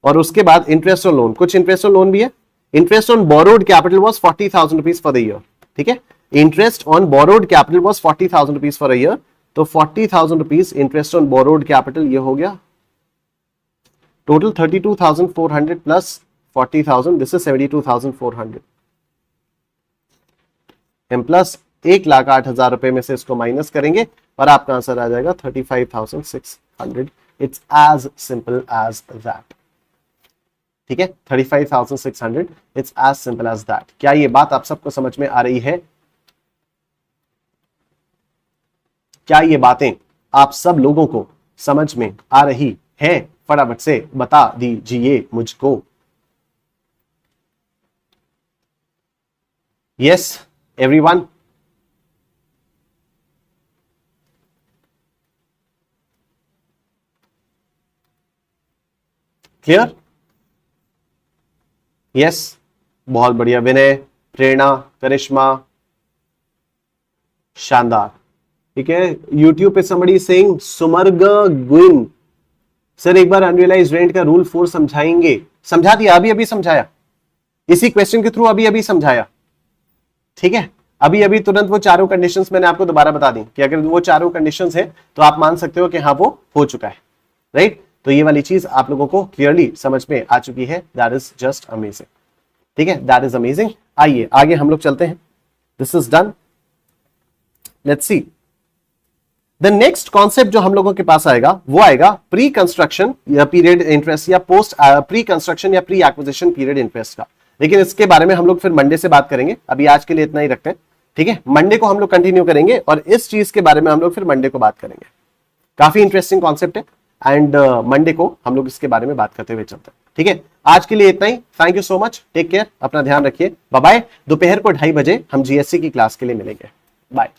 और उसके बाद इंटरेस्ट ऑन लोन, कुछ इंटरेस्ट ऑन लोन भी है। Interest on borrowed capital was 40,000 rupees for the year. ठीक है, interest on borrowed capital was 40,000 rupees for a year, तो 40,000 rupees interest on borrowed capital, ये हो गया total 32,400 plus 40,000, this is 72,400, um plus 1,08,000 रुपए में से इसको माइनस करेंगे और आपका आंसर आ जाएगा 35,600। It's as simple as that. ठीक है, 35,600, it's as simple as that. क्या ये बात आप सबको समझ में आ रही है? क्या ये बातें आप सब लोगों को समझ में आ रही है? फटाफट से बता दीजिए मुझको। Yes everyone, clear? यस, बहुत बढ़िया। विनय, प्रेरणा, करिश्मा, शानदार। ठीक है, यूट्यूब पे somebody saying सुमर्ग गुइन, सर एक बार अनरियलाइज रेंट का रूल 4 समझाएंगे? समझा दिया, अभी अभी समझाया, इसी क्वेश्चन के थ्रू अभी अभी समझाया। ठीक है, अभी अभी तुरंत वो चारों कंडीशंस मैंने आपको दोबारा बता दी कि अगर वो चारों कंडीशंस है तो आप मान सकते हो कि हाँ वो हो चुका है। राइट, तो ये वाली चीज आप लोगों को क्लियरली समझ में आ चुकी है। That is just amazing. ठीक है, दैट इज अमेजिंग। आइए आगे हम लोग चलते हैं। This is done. Let's see the next concept जो हम लोगों के पास आएगा वो आएगा प्री कंस्ट्रक्शन या पीरियड इंटरेस्ट या पोस्ट प्री कंस्ट्रक्शन या प्री एक्विजिशन पीरियड इंटरेस्ट का। लेकिन इसके बारे में हम लोग फिर मंडे से बात करेंगे, अभी आज के लिए इतना ही रखते हैं। ठीक है, मंडे को हम लोग कंटिन्यू करेंगे और इस चीज के बारे में हम लोग फिर मंडे को बात करेंगे। काफी इंटरेस्टिंग कॉन्सेप्ट है एंड मंडे को हम लोग इसके बारे में बात करते हुए चलते हैं। ठीक है, आज के लिए इतना ही। Thank you so much, take care, अपना ध्यान रखिए, बाय बाय। दोपहर को 2:30 बजे हम जीएससी की क्लास के लिए मिलेंगे। बाय।